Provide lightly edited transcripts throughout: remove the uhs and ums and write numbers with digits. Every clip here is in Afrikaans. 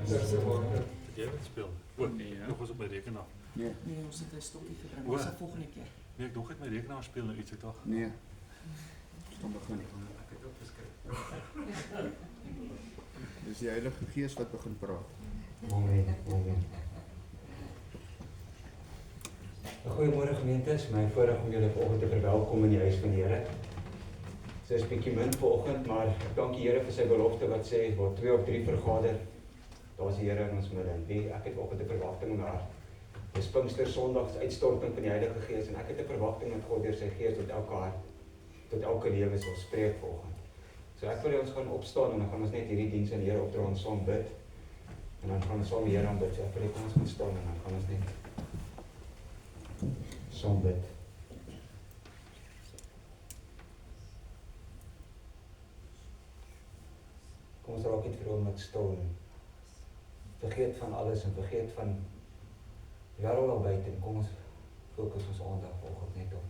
Jy wat speel? O, nog was op my rekenaar. Nee, ons het 'n stokkie gebring. O. Ons sal volgende keer. Nee, ek dink ek my rekenaar speel nou iets, ek dacht. nee. Kom begin. Ek het ook geskryf. Dis die Heilige Gees wat begin praat. Amen, amen. Goeiemôre gemeente, is my voorreg om julle vanoggend te verwelkom in die huis van die Here. Dit is 'n bietjie min vanoggend, maar ek dank die Here vir sy belofte wat sê, waar 2 of 3 vergader, daar is die Here in ons midde. Ek het vanoggend 'n verwagting in my hart. Dis Pinkster Sondag se uitstorting van die Heilige Gees en ek het 'n verwagting dat God deur sy Gees tot elke hart, tot elke lewe sal spreek vanoggend. So ek wil hê ons gaan opstaan en dan gaan ons net hierdie diens aan die Here opdra en saam bid. En dan gaan ons saam die Here aanbid. So ek wil hê kom ons gaan staan en dan gaan ons net saam bid. Kom ons raak net vir 'n oomblik stil en vergeet van alles en vergeet van die wêreld daar buite en kom ons fokus ons aandag vanoggend net op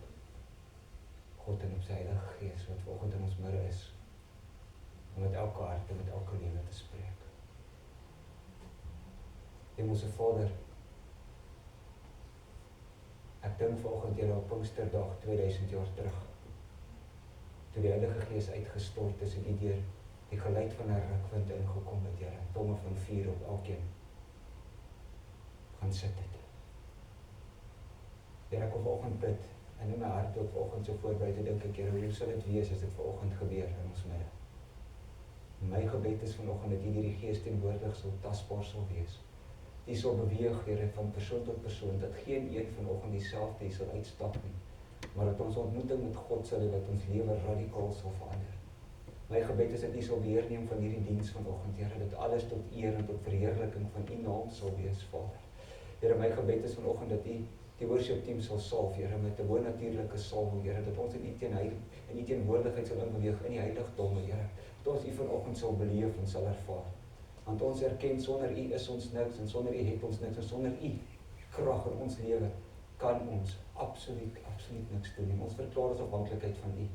God en op sy Heilige Gees wat vanoggend in ons midde is om met elke hart en met elke lewe te spreek. Hemelse Vader, ek dink vanoggend Here op Pinksterdag 2000 jaar terug, toe die Heilige Gees uitgestort is en die deur die geluid van 'n rukwind ingekom het, Here, tonge van vuur op elkeen gaan sit het. Here, ek kom vanoggend bid en in my hart ook vanoggend so voorberei te dink ek, Here, hoe sal dit wees as dit vanoggend gebeur in ons midde? My gebed is vanoggend dat U deur die Gees teenwoordig sal tasbaar sal wees. U sal beweeg, Here, van persoon tot persoon, dat geen een vanoggend dieselfde sal uitstap nie, maar dat ons ontmoeting met God sal hê dat ons lewe radikaal sal verander. My gebed is dat U sal beheer neem van hierdie diens vanoggend, Here, dat alles tot eer en tot verheerliking van U naam sal wees, Vader. Here, my gebed is vanoggend dat U die worship team sal salf, Here, met 'n bonatuurlike salwing, Here, dat ons in U teenwoordigheid sal inbeweeg in die heiligdomme, Here, dat ons U vanoggend sal beleef en sal ervaar. Want ons erken sonder U is ons niks en sonder U het ons niks en sonder U krag in ons lewe kan ons absoluut niks doen nie. Ons verklaar ons afhanklikheid van U.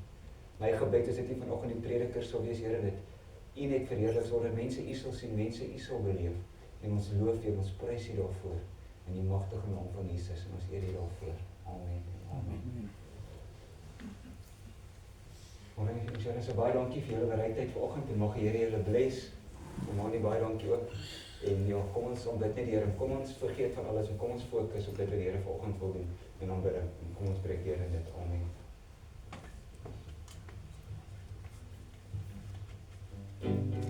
My gebed is dat U vanoggend die prediker sal wees, Here, dat U net verheerlik sodat mense U sal sien, mense U sal beleef. En ons loof U, ons prys U daarvoor in die magtige naam van Jesus en ons eer U daarvoor. Amen. Amen. Môre ons Here, so baie dankie vir julle bereidheid vanoggend en mag die Here julle bless. Maar nie baie dankie ook. En ja, kom ons aanbid net die Here. Kom ons vergeet van alles en kom ons fokus op dit wat die Here vanoggend wil doen en aanbidding. En kom ons breek deur in dit. Amen. Thank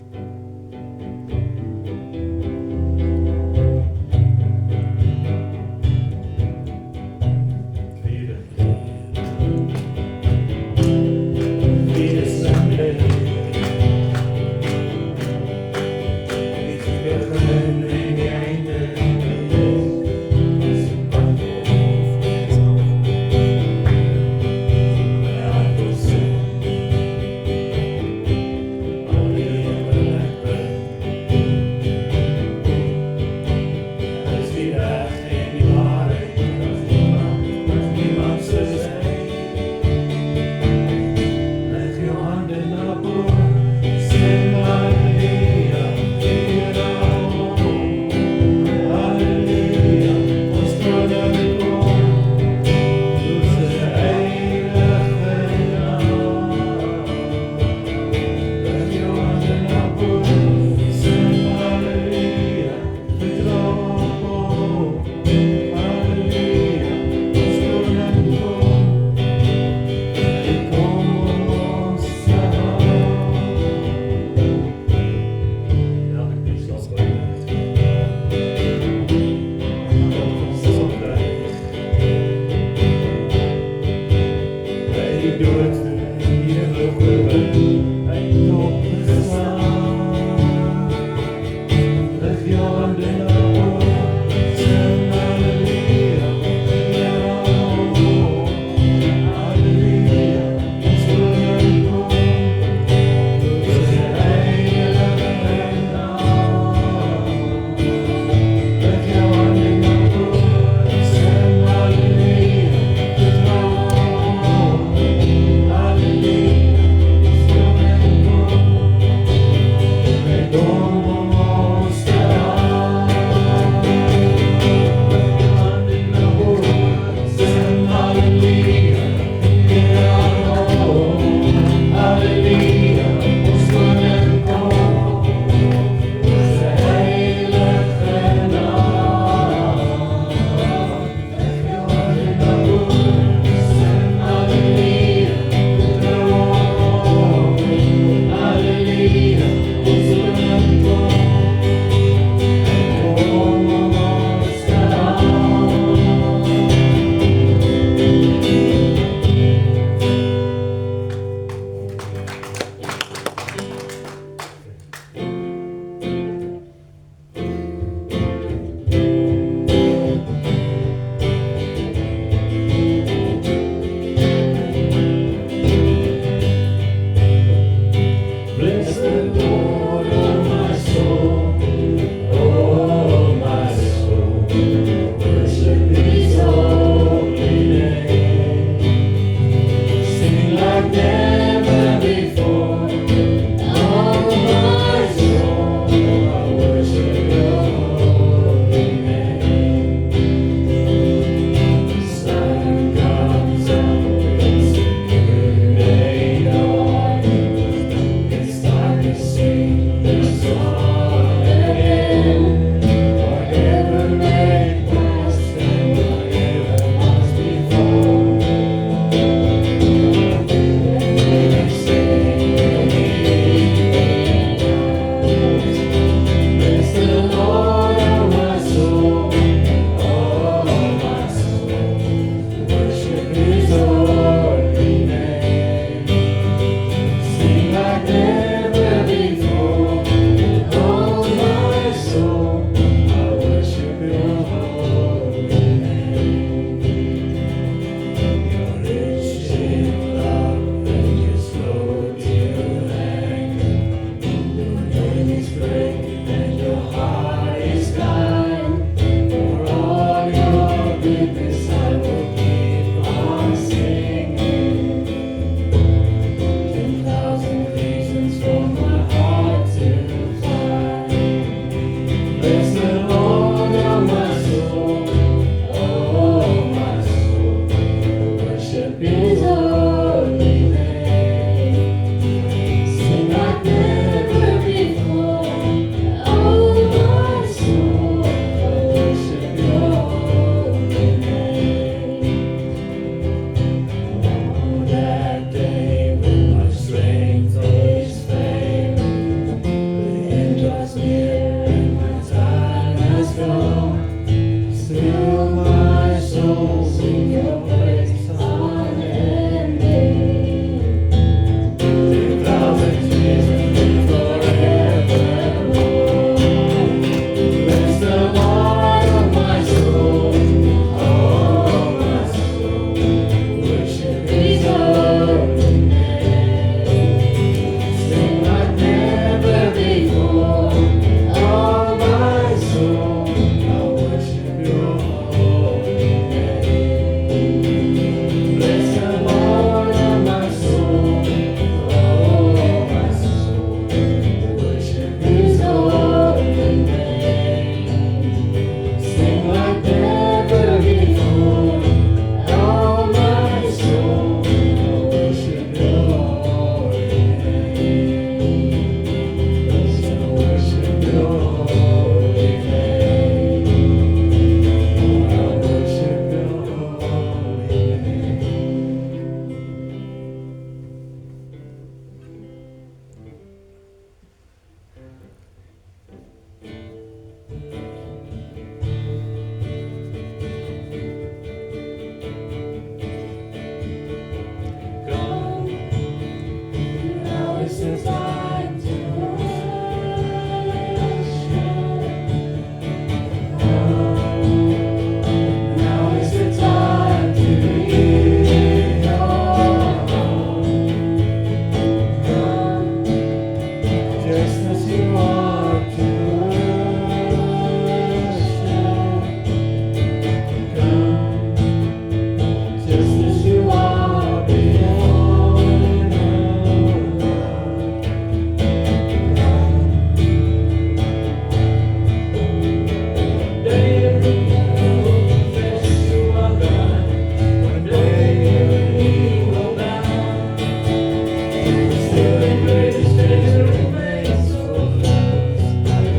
Still the greatest treasure remains for us.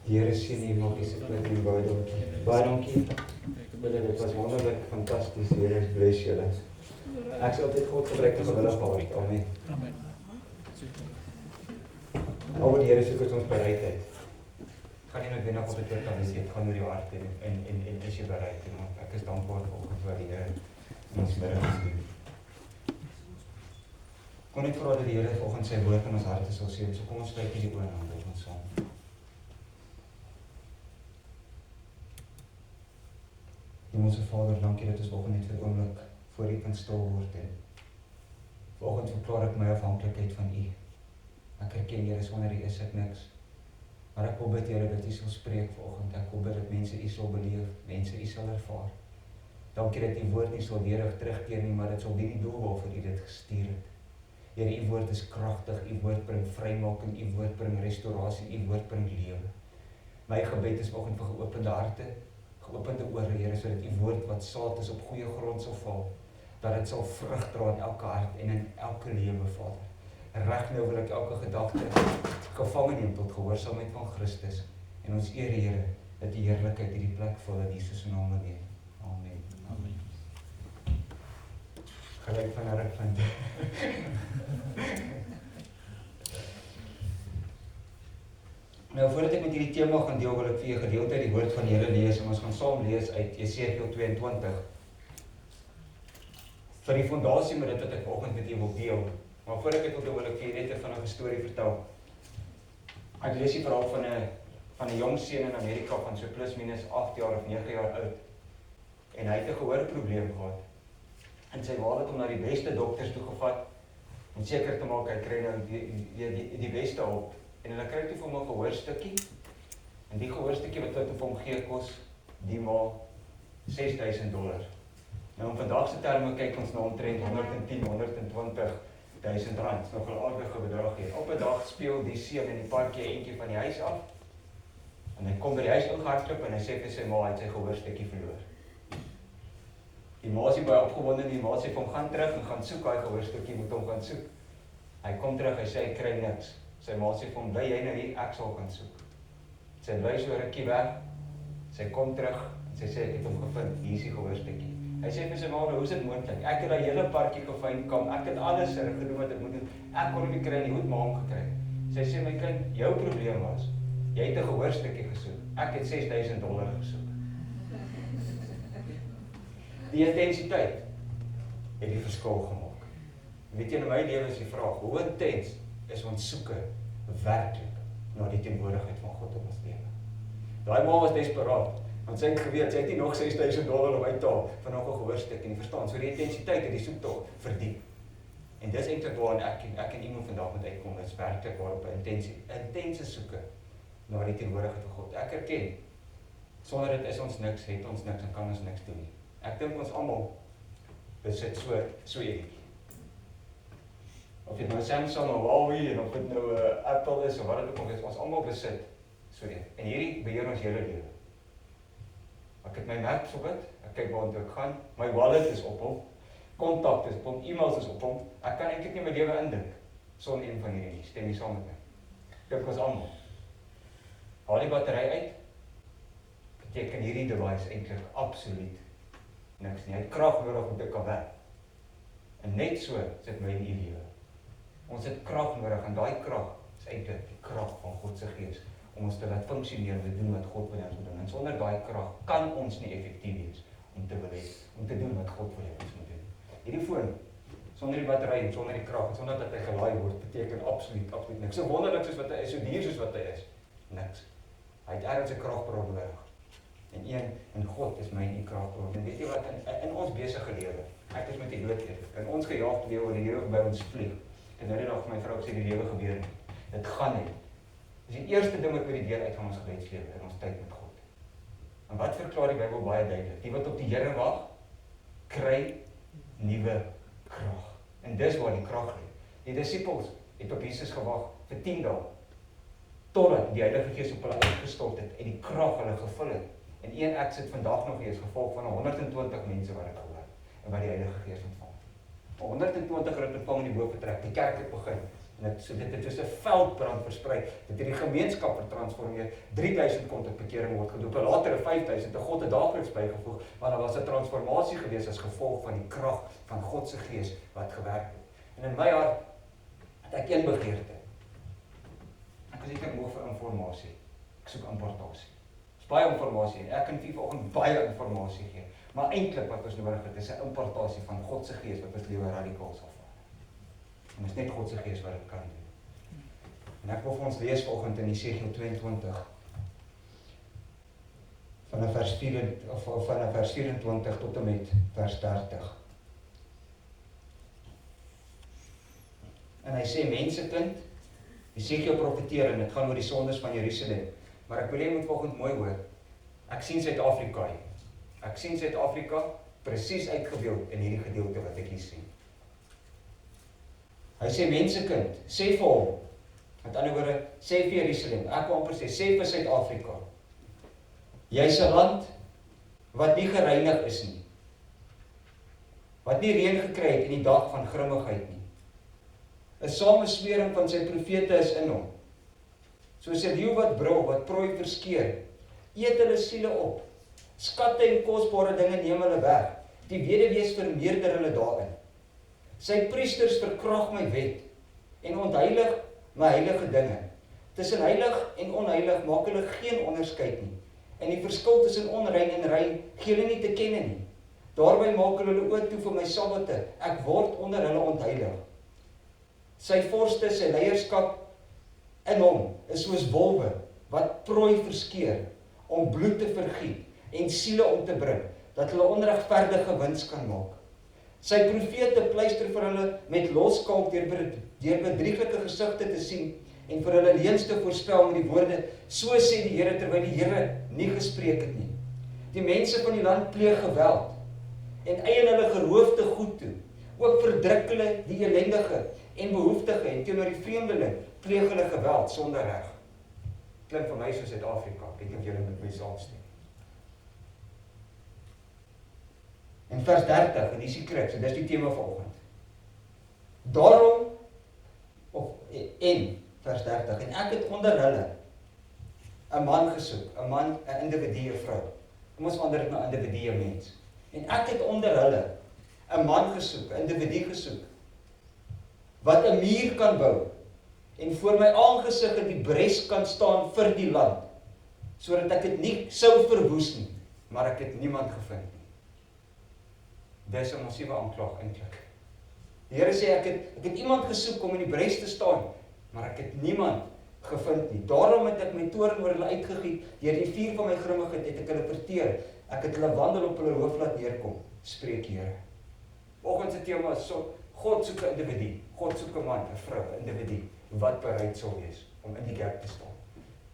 Die Here sien U, maak U se plek in baie dankie. Baie dankie. Dit was wonderlik, fantasties. Here bless julle. Ek sal altyd God gebruik as gewillig gehad. Amen. Amen. Al wat die Here soek is ons bereidheid. Het gaan nie noodwendig op die plek aan wees, het gaan oor die hart en is jy bereid. En ek is dankbaar vir wat die Here in ons middag doen. Kon net vra dat die Here volgens sy woord in ons harte sal seën. So kom ons sluit hierdie oë aan, bid ons saam. Hemelse Vader, dankie dat ons vanoggend net vir 'n oomblik voor U kan stil word en vanoggend verklaar ek my afhanklikheid van U. Ek erken Here, sonder U is ek niks. Maar ek wil bid Here dat U sal spreek vanoggend. Ek wil bid dat mense U sal beleef, mense U sal ervaar. Dankie dat U woord nie sal weerig terugkeer nie, maar dit sal die doel waarvoor U dit gestuur het. Here, U woord is kragtig, U woord bring vrymaking, U woord bring restaurasie, U woord bring lewe. My gebed is vanoggend vir geopende harte, geopende ore, Here, sodat U woord wat saad is op goeie grond sal val, dat dit sal vrug dra in elke hart en in elke lewe, Vader. Reg nou wil ek elke gedagte gevange neem tot gehoorsaamheid van Christus en ons eer Here dat die heerlikheid hierdie plek vul in Jesus se naam alleen. Amen. Amen. Gelyk van 'n rukpunt. Nou voordat ek met hierdie tema gaan deel, wil ek vir julle gedeelte uit die woord van die Here lees en ons gaan saam lees uit Jesegiel 22. Vir die fondasie met dit wat ek vanoggend met julle wil deel. Maar voordat ek dit wil ek vir julle net 'n vinnige storie vertel. Ek lees die verhaal van 'n jong seun in Amerika van so plus minus 8 jaar of 9 jaar oud. En hy het 'n gehoorprobleem gehad. En sy ma het hom na die beste dokters toe gevat om seker te maak hy kry nou die beste hulp. En hulle kry toe vir hom 'n gehoorstukkie. En die gehoorstukkie wat hulle vir hom gee kos die ma $6,000. Nou in vandag se terme kyk ons na omtrent 120.000 rand. Dis nog 'n aardige bedrag hier. Op 'n dag speel die seun in die parkie eentjie van die huis af. En hy kom by die huis ingehardloop en hy sê vir sy ma hy het sy gehoorstukkie verloor. Die ma is baie opgewonde en die ma sê vir hom gaan terug en gaan soek daai gehoorstukkie, moet hom gaan soek. Hy kom terug, hy sê hy kry niks. Sy ma sê vir hom bly jy nou hier, ek sal gaan soek. Sy bly so rukkie weg. Sy kom terug en sy sê ek het hom gevind, hier is die gehoorstukkie. Hy sê vir sy ma, hoe is dit moontlik? Ek het daai hele parkie gefyn kom. Ek het alles gedoen wat ek moet doen. Ek kon hom nie kry nie, hoe het ma hom gekry? Sy sê my kind, jou probleem was jy het 'n gehoorstukkie gesoek. Ek het $6,000 gesoek. Die intensiteit het die verskil gemaak. Weet jy, in my lewe is die vraag, hoe intens is ons soeke werklik na die teenwoordigheid van God in ons lewe? Daai ma was desperaat, want sy het geweet, sy het nie nog $6,000 om uit te haal van nog 'n gehoorstuk en verstaan, so die intensiteit het die soektog verdiep. En dis eintlik waarin ek en iemand vandag moet uitkom, is werklik waarop 'n intense soeke na die teenwoordigheid van God. Ek erken, sonder dit is ons niks, het ons niks en kan ons niks doen nie. Ek dink ons almal besit so enetjie. Of dit nou Samsung of Huawei en of dit nou Apple is of wat dit ook al is, ons almal besit so een. En hierdie beheer ons hele lewe. Ek het my maps op dit, ek kyk waartoe ek gaan, my wallet is op hom, kontakte is op hom, e-mails is op hom. Ek kan eintlik nie my lewe indink sonder een van hierdie, stem nie saam met my. Dink ons almal. Haal die battery uit, beteken hierdie device eintlik absoluut niks nie. Hy het krag nodig om dit kan werk. En net so sit my in die lewe. Ons het krag nodig en daai krag is eintlik die krag van God se Gees om ons te laat funksioneer en te doen wat God wil hê ons moet doen. En sonder daai krag kan ons nie effektief wees om te doen wat God wil hê ons moet doen. Hierdie foon sonder die battery en sonder die krag, en sonder dat hy gelaai word, beteken absoluut niks. So wonderlik soos wat hy is, so duur soos wat hy is, niks. Hy het ergens 'n kragbron nodig. En God is my en u kragbron. En weet jy wat, in ons besige lewe, ek is met die dood eerder, in ons gejaagde lewe, die lewe by ons vlieg. En nou die dag vir my vrou sê die lewe gebeur nie. Dit gaan nie. Dis die eerste ding wat by die deur uit van ons gebedslewe, in ons tyd met God. En wat verklaar die Bybel baie duidelik? Die wat op die Here wag, kry nuwe krag. En dis waar die krag lê. Die disippels het op Jesus gewag vir 10 dae, totdat die Heilige Gees op hulle uitgestort het en die krag hulle gevul het. En ek sit vandag nog hier as gevolg van 120 mense wat ek gehoor en wat die Heilige Gees ontvang. 120 het ontvang in die boorvertrek, die kerk het begin. En so dit het soos 'n veldbrand versprei, dit het die gemeenskap vertransformeer, 3000 kon tot bekering word gedoop, en later 5000, en God het daagliks bygevoeg, want daar was 'n transformasie gewees as gevolg van die krag van God se Gees wat gewerk het. En in my hart het ek een begeerte. Ek is nie moeg vir informasie, ek soek importasie. Is baie informasie, en ek kan vir vanoggend baie informasie gee, maar eintlik wat ons nodig het, is 'n importasie van God se Gees wat ons lewe radikaal sal verander. En dit is net God se Gees wat dit kan doen. En ek wil vir ons lees vanoggend in Jesegiel 22 vanaf vers 24 tot en met vers 30. En hy sê, mensekind, Jesegiel profeteer en dit gaan oor die sondes van Jerusalem. Maar ek wil jy moet vanoggend mooi hoor. Ek sien Suid-Afrika hier. Ek sien Suid-Afrika presies uitgebeeld in hierdie gedeelte wat ek hier sien. Hy sê, mensekind, sê vir hom, met ander woorde, sê vir Jerusalem, ek wil amper sê vir Suid-Afrika, jy's 'n land wat nie gereinig is nie, wat nie reën gekry het in die dag van grimmigheid nie. 'n sameswering van sy profete is in hom, soos 'n leeu wat brul, wat prooi verskeer, eet hulle siele op, skatte en kosbare dinge neem hulle weg, die weduwees vermeerder hulle daarin. Sy priesters verkrag my wet, en ontheilig my heilige dinge. Tussen heilig en onheilig maak hulle geen onderskeid nie, en die verskil tussen onrein en rein gee hulle nie te kenne nie. Daarby maak hulle oë toe vir my sabbate, ek word onder hulle ontheilig. Sy vorste, sy leierskap in hom is soos wolwe, wat prooi verskeer, om bloed te vergiet, en siele om te bring, dat hulle onregverdige wins kan maak. Sy profete pleister vir hulle met loskalk deur bedrieglike gesigte te sien, en vir hulle leuns te voorspel met die woorde, so sê die Here, terwyl die Here nie gespreek het nie. Die mense van die land pleeg geweld, en eien hulle geroofde goed toe, ook verdruk hulle die elendige en behoeftige, en teenoor die vreemdeling pleeg hulle geweld sonder reg. Klink vir my soos Suid-Afrika, ek weet nie of julle met my saamstem. En vers 30, en dis die kruks, en dis die tema vanoggend. Daarom, vers 30, en ek het onder hulle 'n man gesoek, 'n man, 'n individu, 'n vrou. Kom ons verander dit na individu, 'n mens. En ek het onder hulle 'n man gesoek, 'n individu gesoek, wat 'n muur kan bou, en voor my aangesig in die bres kan staan vir die land, sodat ek dit nie sou verwoes nie, maar ek het niemand gevind nie. Dis 'n massiewe aanklag eintlik. Die Here sê, ek het iemand gesoek om in die bres te staan, maar ek het niemand gevind nie. Daarom het ek my toorn oor hulle uitgegiet, deur die vuur van my grimmigheid het ek hulle verteer. Ek het hulle wandel op hulle hoof laat neerkom, spreek die Here. Vanoggend se tema is God soek 'n individu, God soek 'n man, 'n vrou, 'n individu, wat bereid sal wees om in die kerk te staan.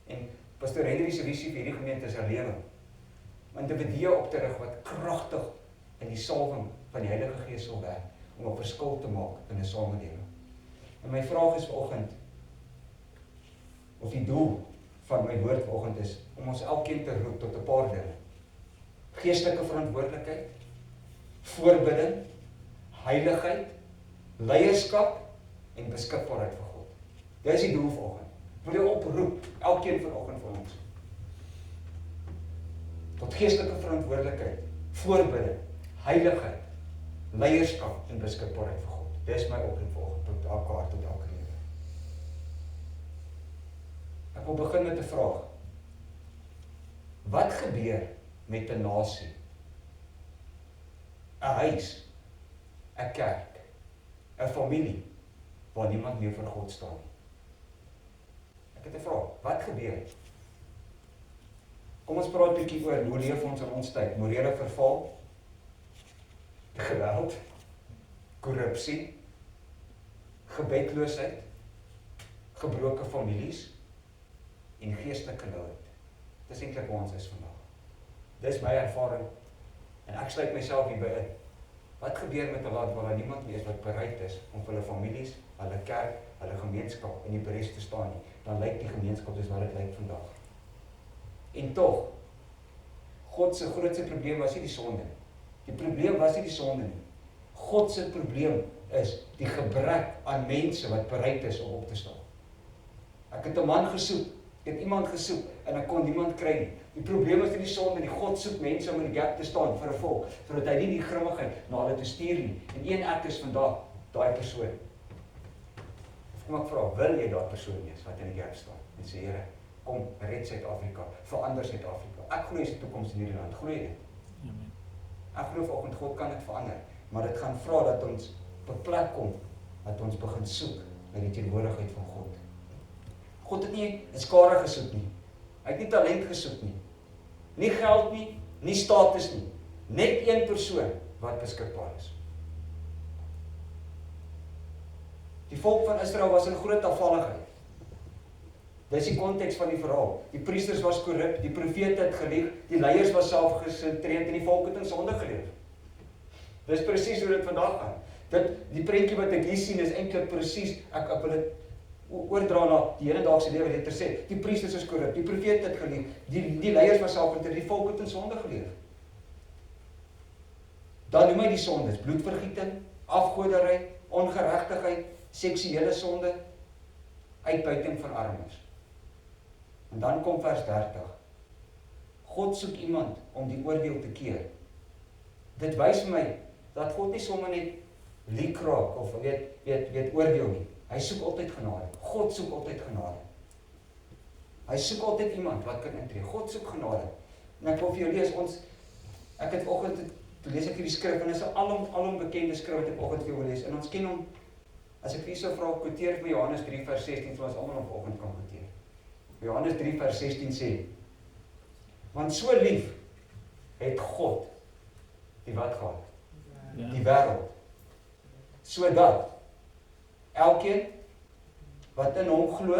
En Pastor Henry se visie vir hierdie gemeente is 'n lewe, om individue op te rig wat kragtig in die salwing van die Heilige Gees sal werk, om 'n verskil te maak in 'n samelewing. En my vraag is vanoggend, of die doel van my woord vanoggend is, om ons elkeen te roep tot 'n paar dinge. Geestelike verantwoordelikheid, voorbidding, heiligheid, leierskap en beskikbaarheid vir God. Dit is die doel vanoggend. Wil jy oproep, elkeen vanoggend vir ons, tot geestelike verantwoordelikheid, voorbidding, heiligheid, leierskap en beskikbaarheid vir God. Dit is my oproep vanoggend tot elke hart, tot elke lewe. Ek wil begin met 'n vraag. Wat gebeur met 'n nasie, 'n huis, 'n kerk, 'n familie, waar niemand meer vir God staan nie? Ek het 'n vraag. Wat gebeur? Kom ons praat 'n bietjie oor hoe leef ons in ons tyd. Morele verval, geweld, korrupsie, gebedloosheid, gebroke families en geestelike nood. Dis eintlik waar ons is vandag. Dis my ervaring en ek sluit myself hierby in. Wat gebeur met 'n land waar daar niemand meer is wat bereid is om vir hulle families, hulle kerk, hulle gemeenskap in die bres te staan nie? Dan lyk die gemeenskap soos wat dit lyk vandag. En tog, God se grootste probleem was nie die sonde nie. Die probleem was nie die sonde nie. God se probleem is die gebrek aan mense wat bereid is om op te staan. Ek het 'n man gesoek, ek het iemand gesoek en ek kon niemand kry nie. Die probleem is nie die sonde nie, God soek mense om in die gap te staan vir 'n volk, sodat hy nie die grimmigheid na hulle te stuur nie. En ek is vandag daai persoon. Kom ek vra, wil jy daai persoon wees wat in die gap staan? En sê, Here, kom, red Suid-Afrika, verander Suid-Afrika. Ek glo is die toekoms in hierdie land, glo jy dit? Amen. Ek glo vanoggend God kan dit verander, maar dit gaan vra dat ons op 'n plek kom, dat ons begin soek na die teenwoordigheid van God. God het nie 'n skare gesoek nie. Hy het nie talent gesoek nie. Nie geld nie, nie status nie. Net een persoon wat beskikbaar is. Die volk van Israel was in groot afvalligheid. Dis die konteks van die verhaal. Die priesters was korrup, die profete het gelieg, die leiers was selfgesentreerd en die volk het in sonde geleef. Dis presies hoe dit vandag gaan. Die prentjie wat ek hier sien is eintlik presies, ek wil dit oordra na die hedendaagse lewe, dit ter sê, die priesters is korrup, die profete het gelieg, die leiers was selfgesentreerd, die volk het in sonde geleef. Dan noem hy die sondes, bloedvergieting, afgoderry, ongeregtigheid, seksuele sonde, uitbuiting van armes. En dan kom vers 30. God soek iemand om die oordeel te keer. Dit wys vir my dat God nie sommer net liek raak of weet oordeel nie. Hy soek altyd genade. God soek altyd genade. Hy soek altyd iemand wat kan intree. God soek genade. En ek wil vir jou lees, ek het vanoggend lees ek hierdie skrif en dit is 'n alom bekende skrif wat ek vanoggend vir jou wil lees. En ons ken hom. As ek vir jou vra, quoteer vir Johannes 3 vers 16 vir ons almal op vanoggend kan quoteer. Johannes 3 vers 16 sê: Want so lief het God die wat gehad? Die wêreld. Sodat elkeen wat in hom glo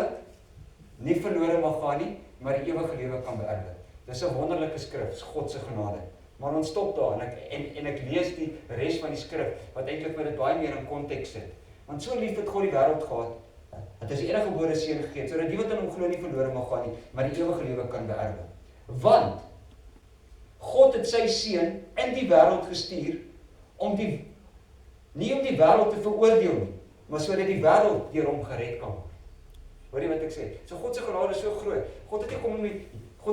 nie verlore mag gaan nie, maar die ewige lewe kan beerwe. Dis 'n wonderlike skrif, dis God se genade. Maar ons stop daar en ek lees die res van die skrif wat eintlik met dit baie meer in konteks sit. Want so lief het God die wêreld gehad, dat hy sy enige gebore seun gegee het, sodat die wat in hom glo nie verlore mag gaan nie, maar die ewige lewe kan beerwe. Want God het sy seun in die wêreld gestuur nie om die wêreld te veroordeel nie, maar sodat die wêreld deur hom gered kan word. Hoor jy wat ek sê? So God se genade is so groot. God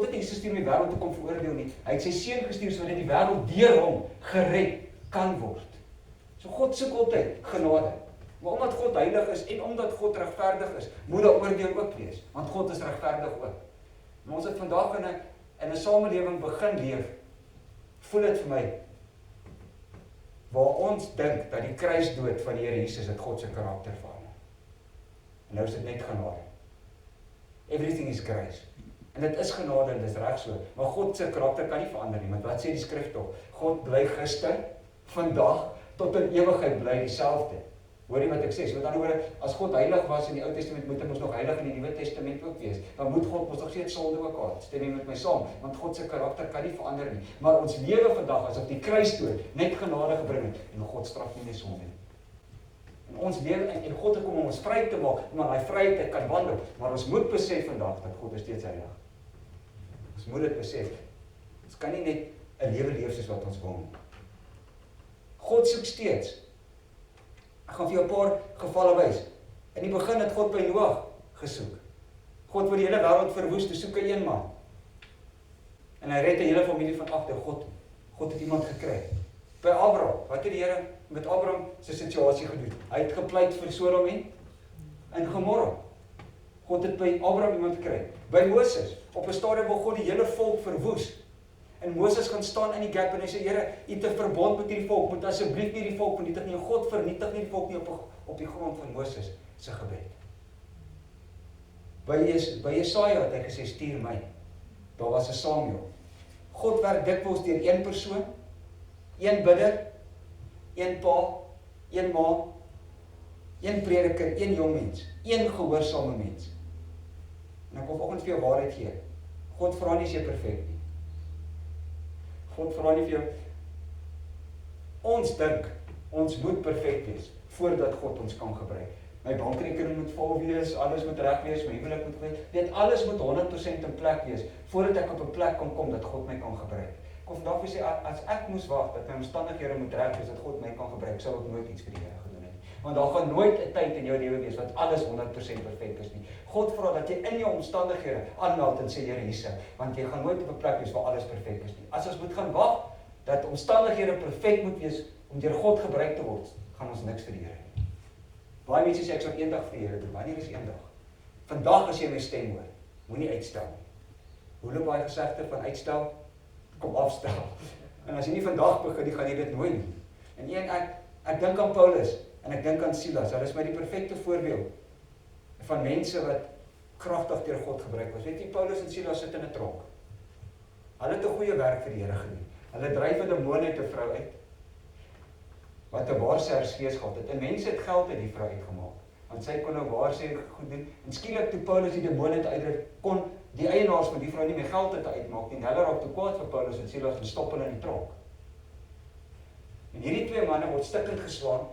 het nie gestuur om die wêreld te kom veroordeel nie. Hy het sy seun gestuur sodat die wêreld deur hom gered kan word. So God soek altyd genade. Maar omdat God heilig is en omdat God regverdig is, moet daar oordeel ook wees, want God is regverdig ook. Maar ons het vandag in 'n samelewing begin leef, voel dit vir my, waar ons dink dat die kruisdood van die Here Jesus het God se karakter verander. En nou is dit net genade. Everything is grace. En dit is genade en dit is reg so, maar God se karakter kan nie verander nie, want wat sê die skrif tog? God bly gister, vandag, tot in ewigheid bly dieselfde. Hoor jy wat ek sê? So met ander woorde, as God heilig was in die Ou Testament, moet hy mos nog heilig in die Nuwe Testament ook wees. Dan moet God mos nog steeds sonde ook gehad. Stem jy met my saam? Want God se karakter kan nie verander nie. Maar ons lewe vandag asof die kruisdood net genade gebring het en God straf nie meer sonde nie. En ons lewe en God het kom om ons vry te maak, om aan daai vryheid kan wandel. Maar ons moet besef vandag dat God is steeds heilig. Ons moet dit besef. Ons kan nie net 'n lewe leef soos wat ons wil nie. God soek steeds. Ek gaan vir jou 'n paar gevalle wys. In die begin het God by Noag gesoek. God wou die hele wêreld verwoes, toe soek hy een man. En hy red 'n hele familie van agter. God het iemand gekry. By Abraham, wat het die Here met Abraham se situasie gedoen? Hy het gepleit vir Sodom en Gomorra. God het by Abraham iemand gekry. By Moses, op 'n stadium wil God die hele volk verwoes. En Moses gaan staan in die gap en hy sê, Here, U het 'n verbond met hierdie volk, moet asseblief nie die volk vernietig nie. God vernietig nie die volk nie op die grond van Moses se gebed. By Jesaja het hy gesê, stuur my. Daar was 'n Samuel. God werk dikwels deur een persoon, een bidder, een pa, een ma, een prediker, een jong mens, een gehoorsame mens. En ek wil vanoggend vir jou waarheid gee. God vra nie as jy perfek nie. God vra nie vir jou. Ons dink, ons moet perfek wees, voordat God ons kan gebruik. My bankrekening moet vol wees, alles moet reg wees, my huwelik moet wees. Dit alles moet 100% in plek wees, voordat ek op 'n plek kan kom dat God my kan gebruik. Ek kon vandag sê, as ek moes wag, dat my omstandighede moet reg wees, dat God my kan gebruik, sou ek nooit iets vir die Here gedoen het. Want daar gaan nooit 'n tyd in jou lewe wees wat alles 100% perfek is nie. God vra dat jy in jou omstandighede aanmeld en sê, Here, hier sit, want jy gaan nooit op 'n plek wees waar alles perfek is nie. As ons moet gaan wag dat omstandighede perfek moet wees om deur God gebruik te word, gaan ons niks vir die Here nie. Baie mense sê ek sal eendag vir die Here doen. Wanneer is eendag? Vandag as jy my stem hoor, moenie uitstel nie. Hoe loop baie gesegde van uitstel? Kom afstel. En as jy nie vandag begin nie, gaan jy dit nooit nie. En ek dink aan Paulus en ek dink aan Silas. Hulle is my die perfekte voorbeeld van mense wat kragtig deur God gebruik was. Weet jy, Paulus en Silas sit in 'n tronk. Hulle het 'n goeie werk vir die Here gedoen. Hulle dryf 'n demoon uit 'n vrou uit wat 'n waarsêgersgees gehad het. En mense het geld uit die vrou uitgemaak, want sy kon nou waarsê goed doen. En skielik toe Paulus die demoon uitdryf, kon die eienaars van die vrou nie meer geld uitmaak nie. En hulle raak te kwaad vir Paulus en Silas en stop hulle in die tronk. En hierdie twee manne word stikkend geslaan.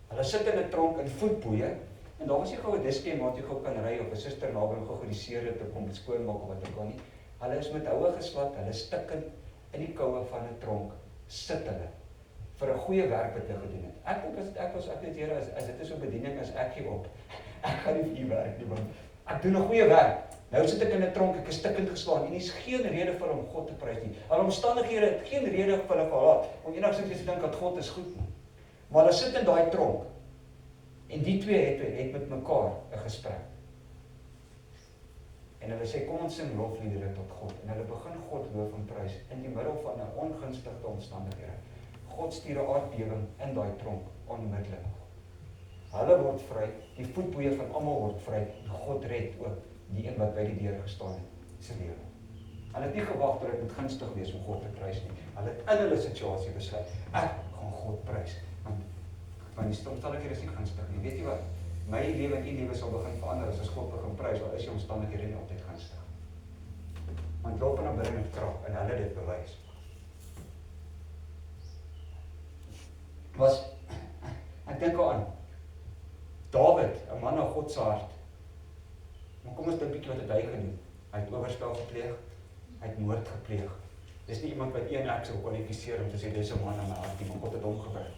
Hulle sit in 'n tronk in voetboeie. En daar was nie gou 'n diskie waar jy gou kan ry of 'n suster naby hom gou die seere te kom skoonmaak of wat ook al nie. Hulle is met houe geslat, hulle stikkend in die koue van 'n tronk sit hulle vir 'n goeie werk wat hulle gedoen het. Ek dink ek weet Here, as dit is 'n bediening, as ek gee op. Ek gaan nie vir u werk nie, want ek doen 'n goeie werk. Nou sit ek in 'n tronk, ek is stikkend geslaan en is geen rede vir om God te prys nie. Al omstandighede het geen rede vir hulle gehad om enigsins te dink dat God is goed nie. Maar hulle sit in daai tronk. En die twee het met mekaar 'n gesprek. En hulle sê, kom ons sing lofliedere tot God. En hulle begin God loof en prys in die middel van 'n ongunstige omstandighede. God stuur 'n aardbewing in daai tronk onmiddellik. Hulle word vry, die voetboeie van almal word vry. En God red ook die een wat by die deur gestaan het, se lewe. Hulle het nie gewag tot dit moet gunstig wees om God te prys nie. Hulle het in hulle situasie besluit, ek gaan God prys. Want die omstandighede is nie gunstig nie. Weet jy wat? My lewe en u lewe sal begin verander as God begin prys, want is die omstandighede nie altyd gunstig. Want loop en aanbidding met krag en hulle dit bewys. Ek dink aan Dawid, 'n man na God se hart. Maar kom ons dink 'n bietjie wat het hy gedoen. Hy het oorspel gepleeg, hy het moord gepleeg. Dis nie iemand wat ek sou kwalifiseer om te sê dis 'n man na my hart, maar God het hom gebruik.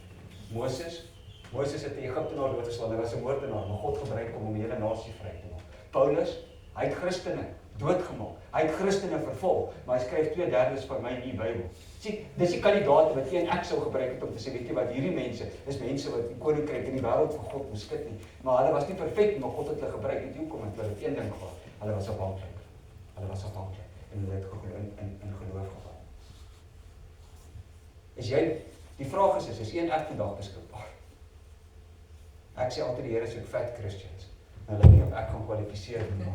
Moses het die Egiptenaar doodgeslaan, hy was 'n moordenaar, maar God gebruik hom om die hele nasie vry te maak. Paulus, hy het Christene doodgemaak, hy het Christene vervolg, maar hy skryf 2/3 van my in die Bybel. Sien, dis die kandidaate wat ek sou gebruik het om te sê, weet jy wat, hierdie mense is mense wat die koninkryk in die wêreld vir God moes skud nie, maar hulle was nie perfek, maar God het hulle gebruik. Weet jy hoekom? Want hulle het een ding gehad, hulle was afhanklik. En hulle het in geloof gegaan. Die vraag is ek vandag beskikbaar? Ek sê altyd die Here soek fat Christians. Hulle nie of ek gaan kwalifiseer nie.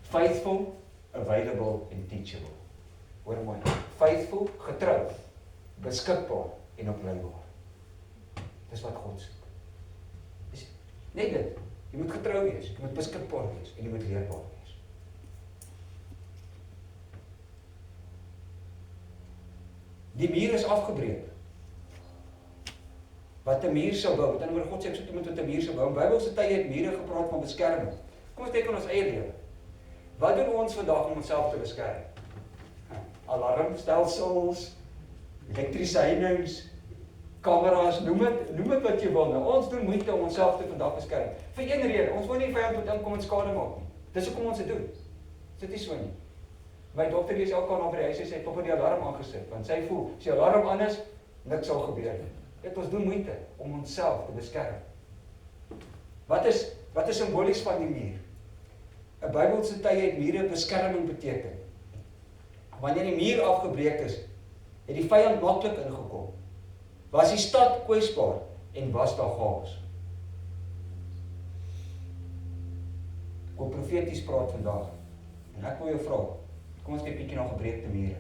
Faithful, available and teachable. Hoor mooi. Faithful, getrou, beskikbaar en opleibaar. Dis wat God soek. Dis net dit. Jy moet getrou wees, jy moet beskikbaar wees en jy moet leerbaar wees. Die muur is afgebreek. Wat 'n muur sou bou, met ander woorde God sê ek soek iemand wat 'n muur sou bou. In Bybelse tye het mure gepraat van beskerming. Kom ons kyk aan ons eie lewe. Wat doen ons vandag om onsself te beskerm? Alarmstelsels, elektriese heininge, kameras, noem dit wat jy wil. Nou, ons doen moeite om onsself te vandag beskerm. Vir een rede, ons wil nie vyand moet inkom en skade maak nie. Dis hoekom ons dit doen. Is dit nie so nie? My dokter is elke aand by die huis en sê hy het die alarm aangesit, want sy voel, as die alarm aan is, niks sal gebeur nie. Ons doen moeite om onsself te beskerm. Wat is simbolies van die muur? 'n Bybelse tye het mure beskerming beteken. Wanneer die muur afgebreek is, het die vyand maklik ingekom. Was die stad kwesbaar en was daar chaos. Ek wil profeties praat vandag. En ek wil jou vra, kom ons kyk bietjie na gebreekte mure.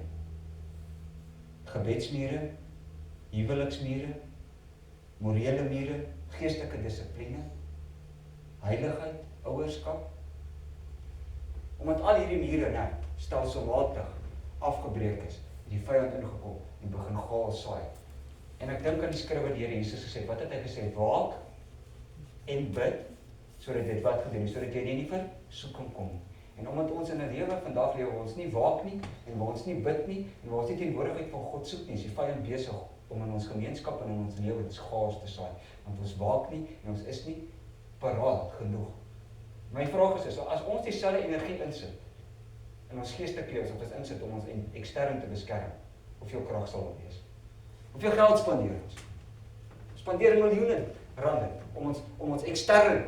Gebedsmure, huweliksmure, morele mure, geestelike dissipline, heiligheid, ouerskap. Omdat al hierdie mure stelselmatig afgebreek is, het die vyand ingekom en begin chaos saai. En ek dink aan die skrif wat die Here Jesus gesê, wat het hy gesê? Waak en bid, sodat dit wat gedoen, sodat jy nie vir soeking kom nie. En omdat ons in 'n lewe vandag lewe, waar ons nie waak nie, en waar ons nie bid nie, en waar ons nie teenwoordigheid van God soek nie, is die vyand besig om in ons gemeenskap en in ons lewens chaos te saai. Want ons waak nie, en ons is nie paraat genoeg. My vraag is, as ons dieselfde energie insit, in ons geestelike lewe, as ons insit om ons ekstern te beskerm, hoeveel krag sal dit wees? Hoeveel geld spandeer ons? Spandeer miljoene rande, om ons ekstern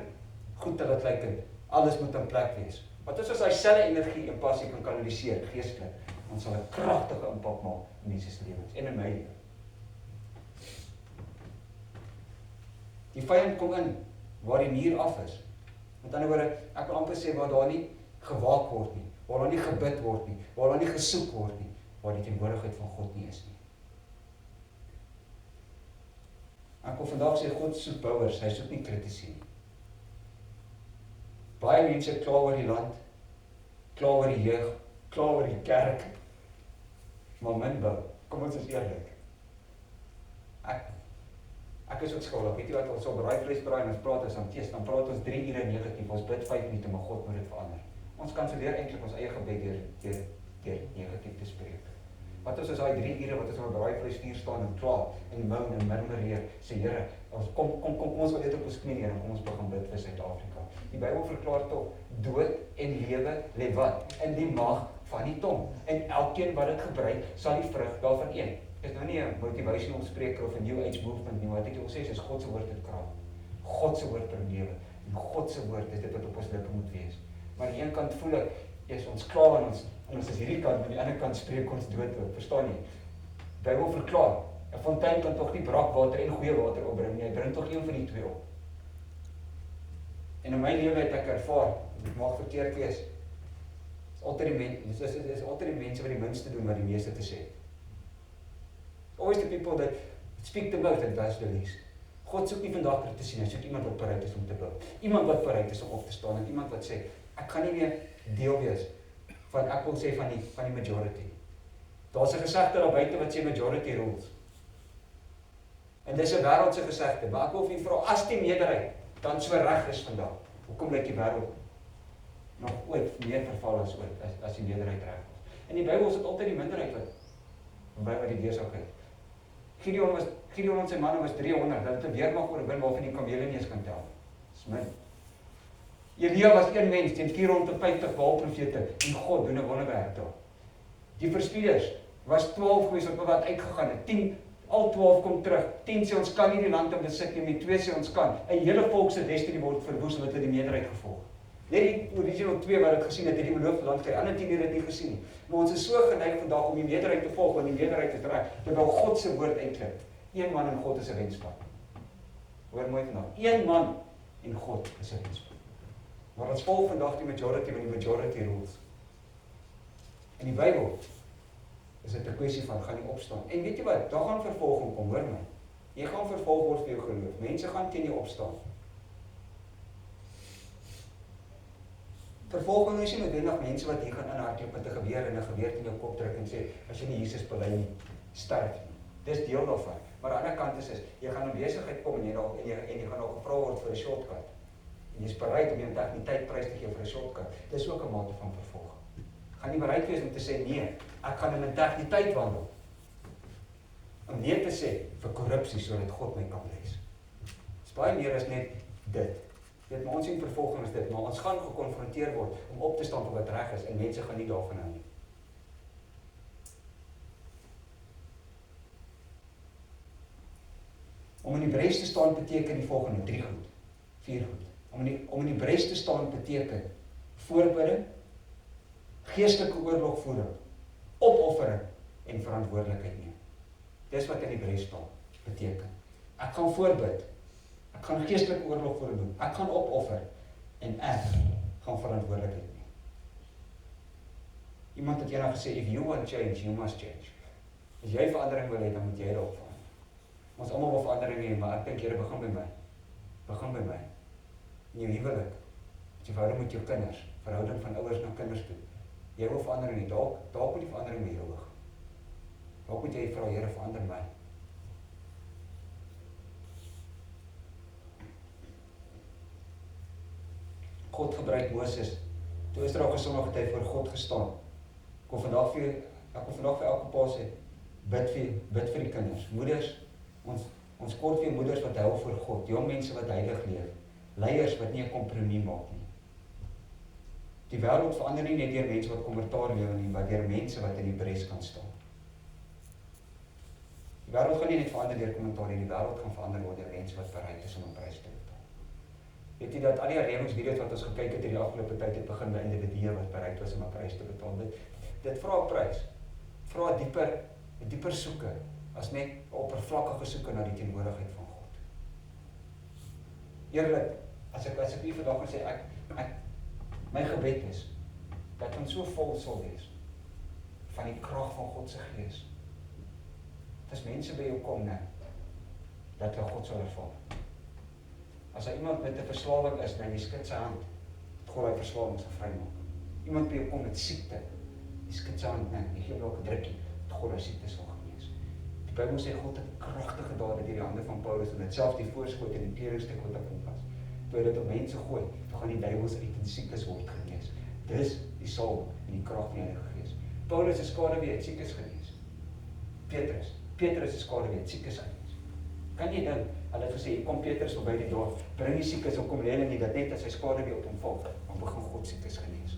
goed te laat lyk, alles moet in plek wees. Wat is as hy selfe energie en passie kan kanaliseer, geestelik, ons sal 'n kragtige impak maak in mense se lewens en in my lewe. Die vyand kom in waar die muur af is. Met ander woorde, ek wil amper sê waar daar nie gewaak word nie, waar daar nie gebid word nie, waar daar nie gesoek word nie, waar die teenwoordigheid van God nie is nie. Ek wil vandag sê, God soek bouers, hy soek nie kritici nie. Baie mense kla oor die land, kla oor die jeug, kla oor die kerk, maar min bou. Kom ons is eerlik. Ek is ook skuldig. Weet jy wat, ons op braaivleis braai en ons praat as aantees, dan praat ons 3 ure negatief, ons bid 5 minute, maar God moet dit verander. Ons kanselleer eintlik ons eie gebed deur negatief te spreek. Wat is daai 3 ure wat ons op braaivleis vuur staan en kla en moan en murmureer, sê Here, kom ons wil net op ons knie neer en kom ons begin bid vir Suid-Afrika. Die Bybel verklaar tog, dood en lewe lê wat? In die mag van die tong. En elkeen wat dit gebruik, sal die vrug daarvan eet. Dit is nou nie 'n motivational spreker of 'n new age movement nie, wat ek wil sê is God se woord het krag. God se woord bring lewe. En God se woord is dit wat op ons lippe moet wees. Maar aan die een kant voel ek, ons kla en ons is hierdie kant, aan die ander kant spreek ons dood ook, verstaan jy? Bybel verklaar, 'n fontein kan tog nie brakwater en goeie water opbring nie, hy bring tog een van die twee op. En in my lewe het ek ervaar, dit mag verkeerd wees, is altyd die mense wat die minste doen wat die meeste te sê. Always the people that speak the most and does the least. God soek nie vandag kritici nie, hy soek iemand wat bereid is om te bou. Iemand wat bereid is om op te staan en iemand wat sê, ek gaan nie meer deel wees van, ek wil sê van die majority. Daar's 'n gesegde daar buite wat sê majority rules. En dis 'n wêreldse gesegde, maar ek wil vir u vra, as die meerderheid dan so reg is vandag, hoekom lyk die wêreld nog ooit meer verval as die meerderheid reg is? In die Bybel is dit altyd die minderheid wat die deursaak het. Gideon en sy manne was 300, dat het 'n weermag oorwin waarvan die kamele nie eens kan tel. Dis min. Elia was een mens teen 450 Baal-profete en God doen 'n wonderwerk daar. Die verspieders was 12 gewees wat uitgegaan het. Al 12 kom terug. 10 sê ons kan nie die land besit nie, 2 sê ons kan. 'n Hele volk se destiny word verwoes omdat hulle die meerderheid gevolg. Net die original 2 wat dit gesien het, het die beloofde land gekry. Ander 10 het dit nie gesien nie. Maar ons is so geneig vandag om die meerderheid te volg, want die meerderheid is reg. Terwyl God se woord eintlik, een man en God is 'n wenspan. Hoor mooi vandag. Een man en God is 'n wenspan. Maar ons volg vandag die majority van die majority rules. In die Bybel is dit 'n kwessie van gaan nie opstaan. En weet jy wat? Daar gaan vervolging kom, hoor my. Jy gaan vervolg word vir jou geloof. Mense gaan teen jou opstaan. Vervolging is nie noodwendig mense wat hier gaan inhardloop met 'n geweer en 'n geweer teen jou kop druk en sê as jy nie Jesus bely nie, sterf nie. Dis deel daarvan. Maar aan die ander kant is jy gaan in besigheid kom en jy gaan nog gevra word vir 'n shortcut. En jy's bereid om jou integriteit prys te gee vir 'n shortcut. Dis ook 'n mate van vervolging. Gaan nie bereid wees om te sê nee, ek gaan in integriteit wandel. Om nee te sê vir korrupsie sodat God my kan bless. Dis baie meer as net dit. Dit maar ons sien vervolging is dit, maar ons gaan gekonfronteer word om op te staan vir wat reg is en mense gaan nie daarvan hou nie. Om in die bres te staan beteken die volgende 3 goed, 4 goed. Om in die bres te staan beteken voorbidding, geestelike oorlogvoering, opoffering en verantwoordelikheid neem. Dis wat in die bres staan beteken. Ek gaan voorbid. Ek gaan geestelike oorlogvoering doen. Ek gaan opoffer en ek gaan verantwoordelikheid neem. Iemand het eendag gesê, if you want change, you must change. As jy verandering wil hê, dan moet jy daarop verander. Ons almal wil verandering hê, maar ek dink Here begin by my. Begin by my. In jou huwelik, jy verhouding met jou kinders, verhouding van ouers na kinders toe. Jy wil verandering hê, dalk moet die verandering by jou begin. Dalk moet jy vra, Here, verander my. God gebruik Moses Toe Israel gesondig het hy voor God gestaan. Ek kom vandag vir elke pa sê, bid vir die kinders, moeders, ons kort weer moeders wat hou voor God, jong mense wat heilig leef, leiers wat nie 'n kompromie maak nie. Die wêreld verander nie net deur mense wat kommentaar lewe nie, maar deur mense wat in die bres kan staan. Die wêreld gaan nie net verander deur kommentaar nie, die wêreld gaan verander deur mense wat bereid is om 'n prys te betaal. Weet jy dat al die herlewingsvideo's wat ons gekyk het in die afgelope tyd het begin by individue wat bereid was om 'n prys te betaal. Dit vra 'n prys. Vra 'n dieper soeke as net 'n oppervlakkige soeke na die teenwoordigheid van God. Eerlik, as ek u vandag kan sê, my gebed is dat ons so vol sal wees van die krag van God se Gees. As mense by jou kom, dat hulle God sal ervaar. As daar iemand met 'n verslawing is, dan jy skud sy hand, dat God hy verslawing sal vrymaak. Iemand by jou kom met siekte, jy skud sy hand, jy gee hom 'n drukkie, dat God hy siekte sal genees. Die Bybel sê God het kragtige dade deur die hande van Paulus en dit selfs die voorskoot en die kledingstuk wat op hom was. Toe hy dit op mense gooi, dan gaan die duiwels uit en siekes word genees. Dis die salwing en die krag van die Heilige Gees. Paulus is skaduwee het siekes genees. Petrus is skaduwee het siekes genees. Kan jy dink, hulle het gesê, kom Petrus verby die dorp, bring die siekes, kom lê hulle nie, dat net as hy skaduwee op hom val, dan begin God siekes genees.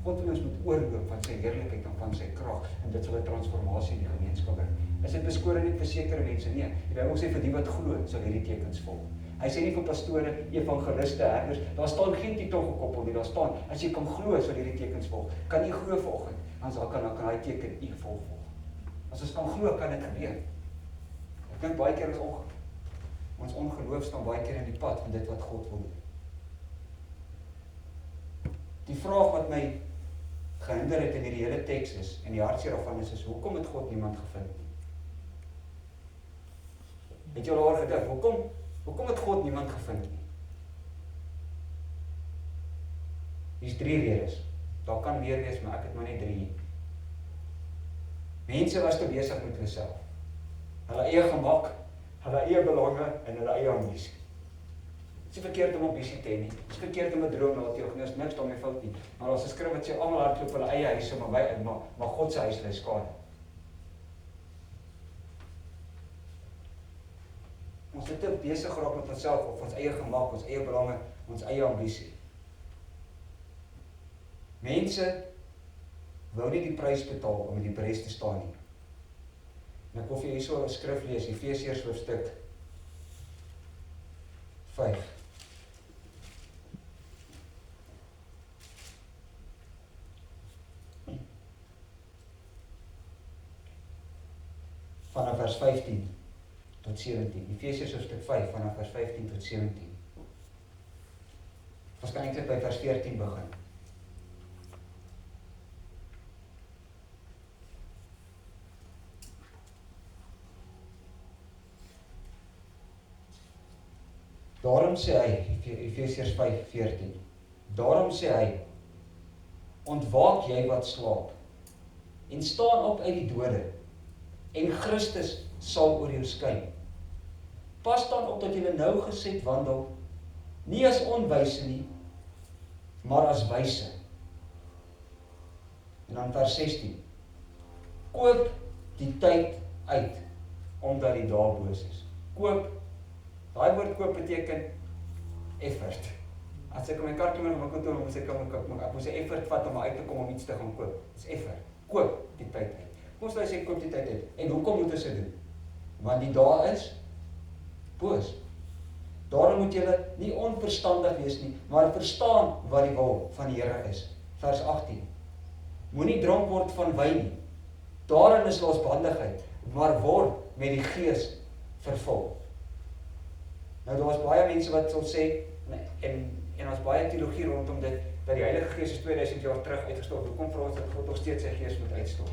God wil ons moet oorloop van sy heerlikheid en van sy krag, en dit sal 'n transformasie in die gemeenskap bring. Is dit beskore net vir sekere mense? Nee, die Bybel sê vir die wat glo, sal hierdie tekens volg. Hy sê nie vir pastore, evangeliste, herders, daar staan geen titel gekoppel nie, daar staan, as jy kan glo, sal hierdie tekens volg. Kan jy glo vanoggend? Dan kan hy teken u volg. As ons kan glo, kan dit gebeur. Ek dink baie keer ons ongeloof staan baie keer in die pad van dit wat God wil doen. Die vraag wat my gehinder het in hierdie hele teks is, en die hartseer daarvan is, hoekom het God niemand gevind nie? Het jy al daaroor gedink, hoekom het God niemand gevind nie? Dis 3 redes. Daar kan meer wees, maar ek het maar net 3. Mense was te besig met hulle self. Hulle eie gemak, hulle eie belange en hulle eie ambisie. Dit is nie verkeerd om ambisie te hê nie. Dit is verkeerd om 'n droom na te jaag. Niks daarmee fout nie. Maar as 'n skrif wat sê almal hardloop hulle eie huise, maar God se huis lê skade. Ons het te besig geraak met onsself of ons eie gemak, ons eie belange, ons eie ambisie. Mense wou nie die prys betaal om in die bres te staan nie. En ek wil vir julle hierso 'n skrif lees, Efesiërs hoofstuk 5. Vanaf vers 15 tot 17. Efesiërs hoofstuk 5 vanaf vers 15 tot 17. Ons kan eintlik by vers 14 begin. Daarom sê hy, Efesiërs 5:14, daarom sê hy, ontwaak jy wat slaap, en staan op uit die dode, en Christus sal oor jou skyn. Pas dan op dat jy nou geset wandel, nie as onwyse nie, maar as wyse. En dan vers 16, koop die tyd uit, omdat die dae boos is. Koop. Daai woord koop beteken effort. As ek my kar toe in my kantoor moet ek moet sy effort vat om uit te kom om iets te gaan koop. Dis effort. Koop die tyd uit. Kom ons sê koop die tyd uit. En hoekom moet ons dit doen? Want die dae is boos. Daarom moet julle nie onverstandig wees nie, maar verstaan wat die wil van die Here is. Vers 18. Moenie dronk word van wyn nie. Daarin is losbandigheid, maar word met die Gees vervul. Nou daar is baie mense wat sal sê en ons baie teologie rondom dit dat die Heilige Gees is 2000 jaar terug uitgestort. Hoekom vra ons dat God nog steeds sy Gees moet uitstort?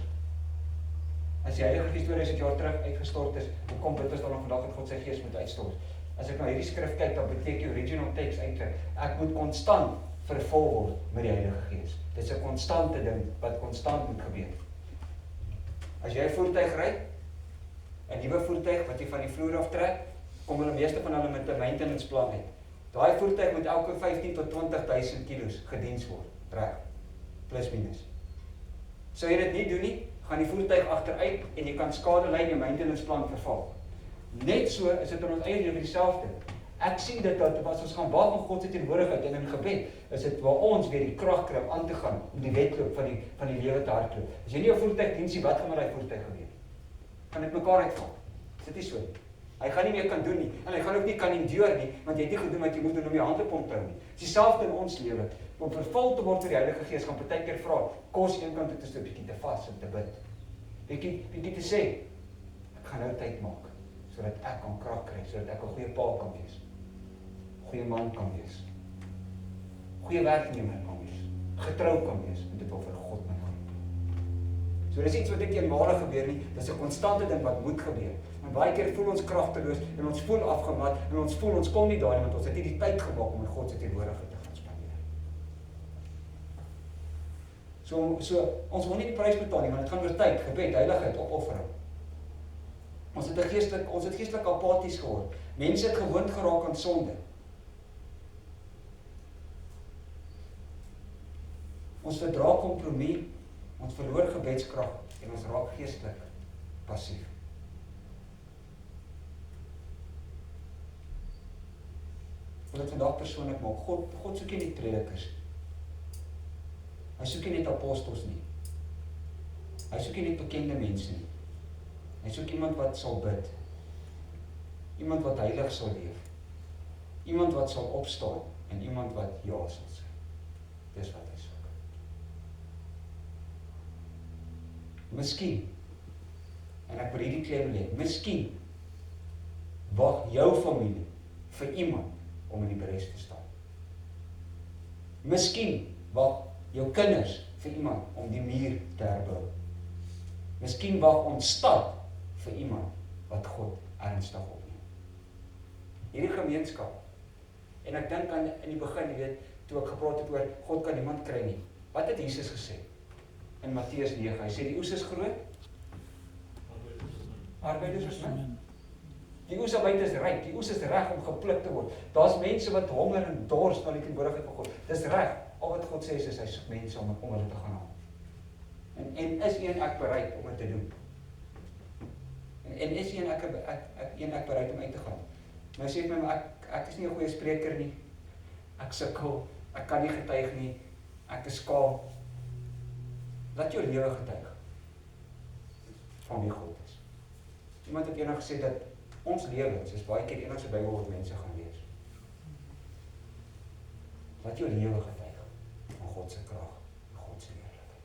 As die Heilige Gees 2000 jaar terug uitgestort is, hoekom bid ons dan vandag dat God sy Gees moet uitstort? As ek na hierdie skrif kyk, dan beteken die original text eintlik ek moet konstant vervul word met die Heilige Gees. Dit is 'n konstante ding wat konstant moet gebeur. As jy 'n voertuig ry, 'n nuwe voertuig wat jy van die vloer af trek, kom hulle meeste van hulle met 'n maintenance plan uit. Daai voertuig moet elke 15 tot 20.000 kilos gediens word, reg? plus minus. Sou jy dit nie doen nie, gaan die voertuig agteruit en jy kan skade ly en jou maintenance plan verval. Net so is dit in ons eie lewe dieselfde. Ek sien dit dat as ons gaan wag om God se teenwoordigheid en in gebed, is dit waar ons weer die krag kry om aan te gaan om die wedloop van die lewe te hardloop. As jy nie 'n voertuig dien sien, wat gaan met daai voertuig gebeur? Kan dit mekaar uitval? Is dit nie so? Hy gaan nie meer kan doen nie en hy gaan ook nie kan endure nie, want jy het nie gedoen wat jy moet doen om jou hande op hom te hou nie. Dis dieselfde in ons lewe. Om vervul te word vir die Heilige Gees gaan partykeer vra, kos eenkant toe te stap, bietjie te vas en te bid. Bietjie te sê, ek gaan nou tyd maak sodat ek kan krag kry, sodat ek 'n goeie pa kan wees. Goeie man kan wees. Goeie werknemer kan wees. Getrou kan wees en dit wil vir God my gaan. So dis iets wat net eenmalig gebeur nie, dis 'n konstante ding wat moet gebeur. En baie keer voel ons kragteloos en ons voel afgemat en ons voel ons kom nie daar nie want ons het nie die tyd gemaak om met God se teenwoordigheid te gaan spandeer. So ons wil nie die prys betaal nie, want dit gaan oor tyd, gebed, heiligheid, opoffering. Ons het geestelik apaties geword. Mense het gewoond geraak aan sonde. Ons verdra kompromie, ons verloor gebedskrag en ons raak geestelik passief. Ek wil dit vandag persoonlik maak. God soek nie predikers. Hy soek nie net apostels nie. Hy soek nie net bekende mense nie. Hy soek iemand wat sal bid. Iemand wat heilig sal leef. Iemand wat sal opstaan en iemand wat ja sal sê. Dis wat hy soek. Miskien, en ek wil hierdie klem lê, miskien wag jou familie vir iemand om in die bres te staan. Miskien wag jou kinders vir iemand om die muur te herbou. Miskien wag ons stad vir iemand wat God ernstig opneem. Hierdie gemeenskap, en ek dink aan in die begin, jy weet, toe ek gepraat het oor God kan niemand kry nie. Wat het Jesus gesê? In Matteus 9, hy sê die oes is groot, arbeiders is min. Die oes buite is ryk, die oes is reg om gepluk te word. Daar's mense wat honger en dors na die teenwoordigheid van God. Dis reg. Al wat God sê is hy soek mense om hulle te gaan haal. En is een ek bereid om dit te doen? En is een ek bereid om uit te gaan? Nou sê my, maar ek is nie 'n goeie spreker nie. Ek sukkel, ek kan nie getuig nie. Ek is skaam. Laat jou lewe getuig van wie God is. Iemand het eendag gesê dat ons lewens is baie keer enigste Bybel wat mense gaan lees. Laat jou lewe getuig van God se krag, God se heerlikheid.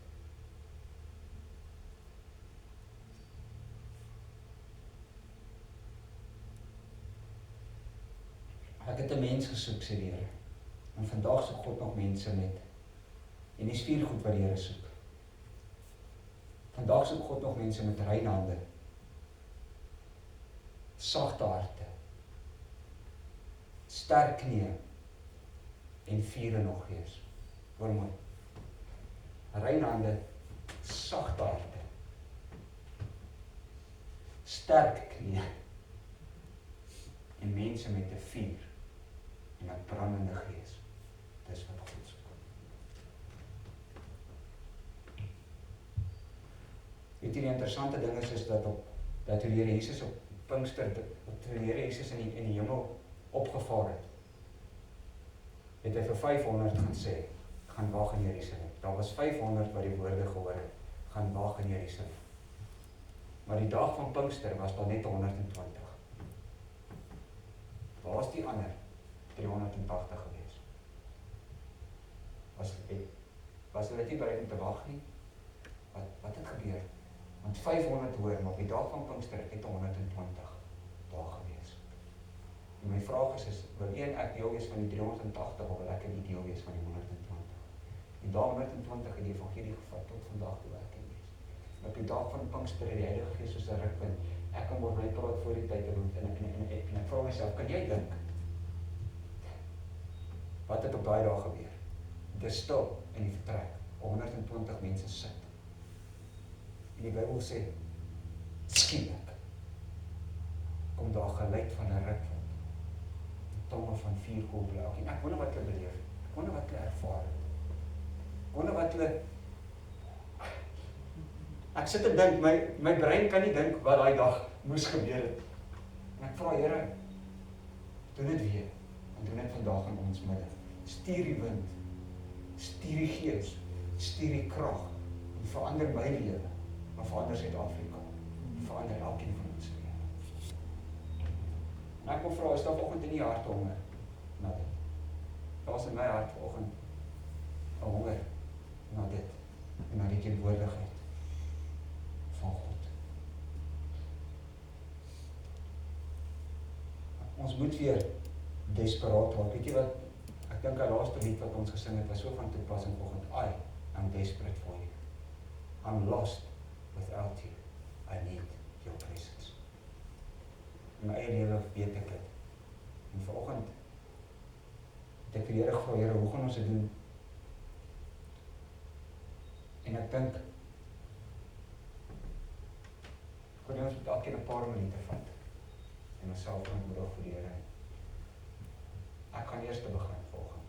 Ek het 'n mens gesoek, sê die Here. En vandag soek God nog mense met. En dis 4 goed wat die Here soek. Vandag soek God nog mense met reine hande, sagte harte, sterk knieë en vuur in hul gees. Hoor mooi. Reine hande, sagte harte, sterk knieë en mense met 'n vuur en 'n brandende gees. Dis wat God soek. Weet jy, die interessante ding is dat toe die Here Jesus op Pinkster, toe die Here Jesus in die hemel opgevaar het hy vir 500 gaan sê, gaan wag in Jerusalem. Daar was 500 wat die woorde gehoor het, gaan wag in Jerusalem. Maar die dag van Pinkster was daar net 120. Waar was die ander 380 gewees? Was hulle nie bereid om te wag nie? Wat het gebeur? Want 500 hoor, maar op die dag van Pinkster het 120 daar gewees. En my vraag is, wil ek deel wees van die 380 of wil ek nie deel wees van die 120? En daar 120 het die evangelie gevat tot vandag toe ek in wees. En op die dag van Pinkster het die Heilige Gees soos 'n rukwind. Ek kan oor my praat voor die tyd en ek vra myself, kan jy dink? Wat het op daai dag gebeur? Dis stil in die vertrek. 120 mense sit. En die Bybel sê, skielik kom daar geluid van 'n rukwind, tonge van vuur koolblou. En ek wonder wat hulle beleef, ek wonder wat hulle ervaar, ek wonder wat hulle Ek sit en dink, my brein kan nie dink wat daai dag moes gebeur het. En ek vra Here, doen dit weer, en doen dit vandag in ons midde. Stuur die wind, stuur die gees, stuur die krag, en verander my lewe, maar verander Suid-Afrika, en verander elkeen van ons lewe. En ek wil vra, is daar vanoggend in die hart honger na dit? Daar is in my hart vanoggend 'n honger na dit, en na die teenwoordigheid van God. Ons moet weer desperaat raak. Weet jy wat? Ek dink die laaste lied wat ons gesing het was so van toepassing vanoggend. I'm desperate for you. I'm lost without you. I need your presence. In my eie lewe weet ek dit. En vanoggend het ek vir die Here gevra, Here, hoe gaan ons dit doen? En ek dink ons moet elkeen 'n paar minute vat en onsself verantwoordelik vir die Here. Ek gaan eers begin vanoggend.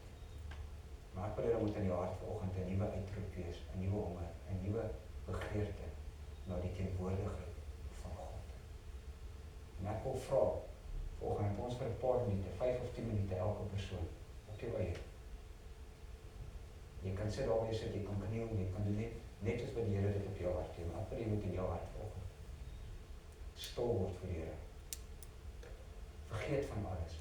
Maar ek wil hê moet in die hart vanoggend 'n nuwe uitroep wees, 'n nuwe honger, 'n nuwe begeerte na die teenwoordigheid van God. En ek wil vra vanoggend ons vir 'n paar minute, 5 of 10 minute elke persoon op jou eie. Jy kan sit daar waar jy sit, jy kan kniel, jy kan doen net soos wat die Here dit op jou hart gee, maar ek wil hê moet in jou hart vanoggend stil word vir die Here. Vergeet van alles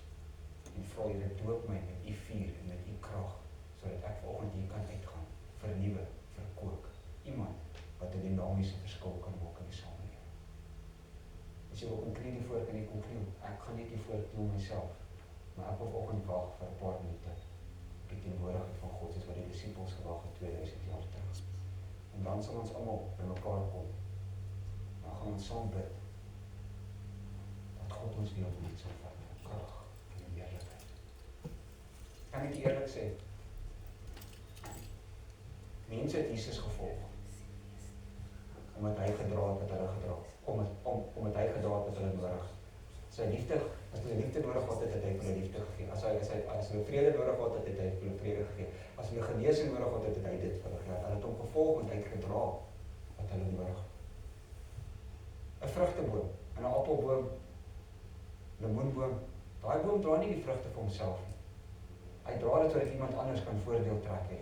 en vra Here, doop my met u vuur en met u krag, sodat ek vanoggend hier kan uitgaan, vernuwe, verkoop. Iemand wat 'n dinamiese verskil kan maak in die samelewing. As jy op 'n knie voor kan jy kom kniel. Ek gaan nie hier voor kniel myself, maar ek wil vanoggend wag vir 'n paar minute op die teenwoordigheid van God, soos wat die disippels gewag het 2000 jaar terug. En dan sal ons almal bymekaar kom. Dan gaan ons saam bid. God ons weer opnuut sal vat, krag en heerlikheid. Kan ek eerlik sê, mense het Jesus gevolg, omdat hy gedra het wat hulle gedra het, omdat hy gedra het wat hulle nodig. Sy liefde, as hulle liefde nodig gehad het, het hy hulle liefde gegee. As hulle vrede nodig gehad het, het hy hulle vrede gegee. As hulle genesing nodig gehad het, het hy dit vir hulle gegee. Hulle het hom gevolg, want hy het gedra wat hulle nodig het. 'n Vrugteboom, en 'n appelboom, lemoenboom, daai boom dra nie die vrugte vir homself nie. Hy dra dit sodat iemand anders kan voordeel trek hê.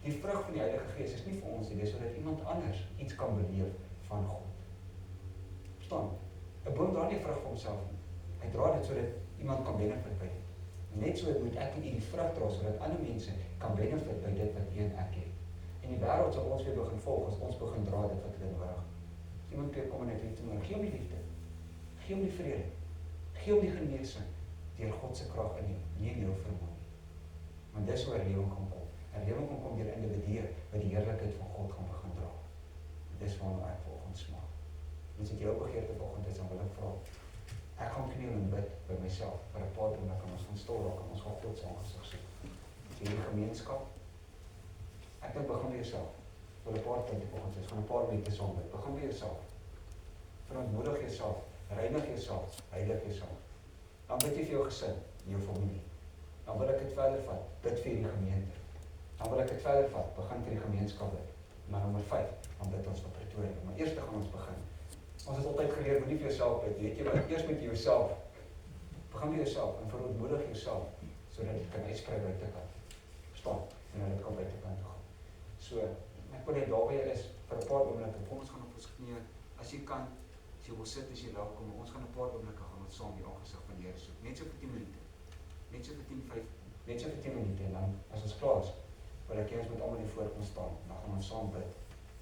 Die vrug van die Heilige Gees is nie vir ons nie, dis sodat iemand anders iets kan beleef van God. Verstaan? 'n Boom dra nie vrug vir homself nie. Hy dra dit sodat iemand kan benefit by dit. Net so moet ek en u die vrug dra sodat ander mense kan benefit by dit wat u en ek het. En die wêreld sal ons weer begin volg as ons begin dra dit wat hulle nodig het. As iemand kom en net liefde nodig, gee hom die liefde. Gee hom die vrede. Gee hom die genesing deur God se krag in jou, nie in jou vermoë nie. Want dis waar lewe kan kom. En lewe kan kom deur individue wat die heerlikheid van God gaan begin dra. Dis waarna ek vanoggend smaak. As ek jou begeerte vanoggend is, dan wil ek vra, ek gaan kniel en bid by myself vir 'n paar dae, dan kan ons van stil raak en ons gaan God se aangesig sien. Hierdie gemeenskap, ek dink begin by jouself. Vir 'n paar tyd vanoggend, ons gaan 'n paar minute saam bid. Begin by jouself. Verantwoordig jouself. Reinig jouself, heilig jouself. Dan bid jy vir jou gesin, jou familie. Dan wil ek dit verder vat, bid vir die gemeente. Dan wil ek dit verder vat, begin vir die gemeenskap bid. Maar nommer 5, dan bid ons vir Pretoria. Maar eers gaan ons begin. Ons het altyd geleer, moet nie vir jouself bid. Weet jy wat, eers moet jy jouself, begin vir jouself en verootmoedig jouself, sodat dit kan uitsprei buitekant. Verstaan? En dat dit kan buitekant toe gaan. So, ek wil net daar waar jy is, vir 'n paar oomblikke, kom ons gaan op ons knieë, as jy kan. As jy wil sit, as jy welkom, ons gaan 'n paar oomblikke gaan ons saam die aangesig van die Here soek. Net so vir 10 minute. Net so vir 10 minute en dan as ons klaar is, wil ek ons met almal hier voor kom staan. Dan gaan ons saam bid.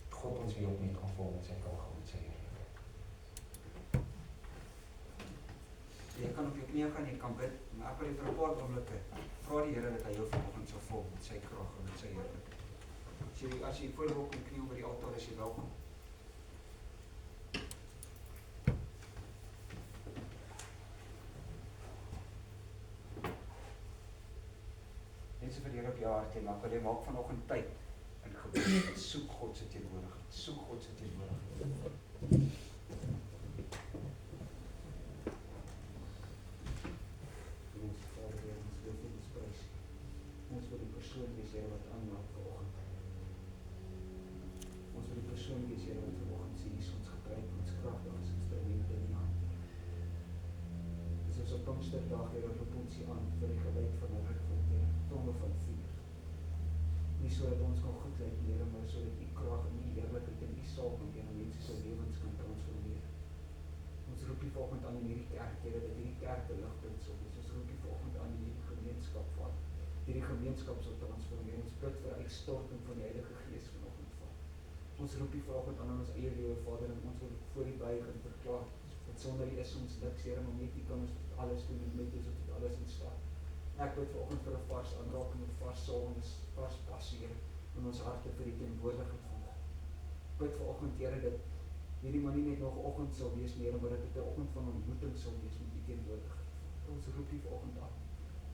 God ons weer opnuut kan vul met sy krag en met sy heerlikheid. Jy kan op jou knieë gaan, jy kan bid, maar ek wil vir 'n paar oomblikke vra die Here dat hy jou vanoggend sal vul met sy krag en met sy heerlikheid. As jy voor wil kom kniel by die altaar, is jy welkom. Vir die Here op jou hart en maar wil jy maak vanoggend tyd in gebed. Soek God se teenwoordigheid. Soek God se teenwoordigheid. Ons Vader, ons wil vir ons prys. Ons wil die persoon wees, Here, wat aanmaak vanoggend. Ons wil die persoon wees, Here, wat vanoggend sien. Pinksterdag, Here, roep ons U aan vir die gebed van uitvoering, Here, tonge van vuur. Nie sodat ons kan goed lyk, Here, maar sodat U krag en U heerlikheid en U salwing in mense se lewens kan transformeer. Ons roep U vanoggend aan in hierdie kerk, Here, dat hierdie kerk 'n ligpunt sal wees. Ons roep U vanoggend aan in hierdie gemeenskap, Vader. Hierdie gemeenskap sal transformeer. Ons bid vir 'n uitstorting van die Heilige Gees vanoggend, Vader. Ons roep U vanoggend aan in ons eie lewe, Vader, en ons wil voor U buig en verklaar dat sonder U is ons niks, Here, maar met U kan ons alles doen en met U is ons tot alles in staat. Ek bid vanoggend vir 'n vars aanraking, 'n vars salwing, 'n vars passie, Here, in ons harte vir die teenwoordigheid van God. Ek bid vanoggend, Here, dat hierdie maar nie net nog 'n oggend sal wees, Here, maar dat dit 'n oggend van ontmoeting sal wees met U teenwoordigheid. Ons roep U vanoggend aan.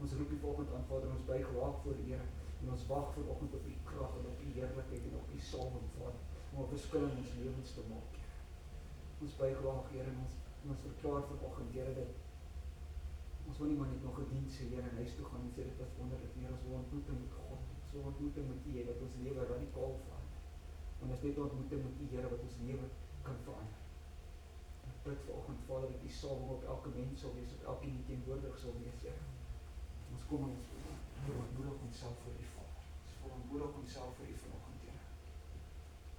Ons roep U vanoggend aan, Vader, ons buig laag voor U, Here, en ons wag vanoggend op U krag en op U heerlikheid en op U salwing, Vader, om 'n verskil in ons lewens te maak, Here. Ons buig laag, Here, en ons verklaar vanoggend, Here, dat ons wil nie maar net nog 'n diens, Here, in huis toe gaan en sê dit was wonderlik, Here, ons wil ontmoeting met God, ons wil ontmoeting met U, dat ons lewe radikaal verander. Want as dit ontmoeting met U, Here, wat ons lewe kan verander. Ek bid vanoggend, Vader, dat U salwing op elke mens sal wees, op elkeen die teenwoordig sal wees, Here. Ons kom en ons verontmoedig onsself voor U, Vader. Ons verontmoedig onsself voor U vanoggend, Here.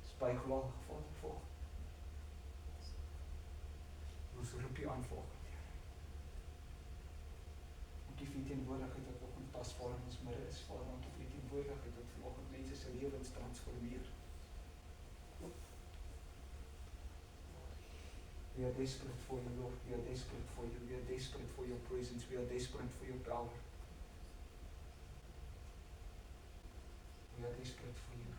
Ons buig laag, Vader, voor. Ons roep U aan vanoggend, Here. Dankie vir U teenwoordigheid wat vanoggend tasbaar in ons midde is, Vader. Dankie vir U teenwoordigheid wat vanoggend mense se lewens transformeer. We are desperate for You, Lord. We are desperate for You. We are desperate for Your presence. We are desperate for Your power. We are desperate for You.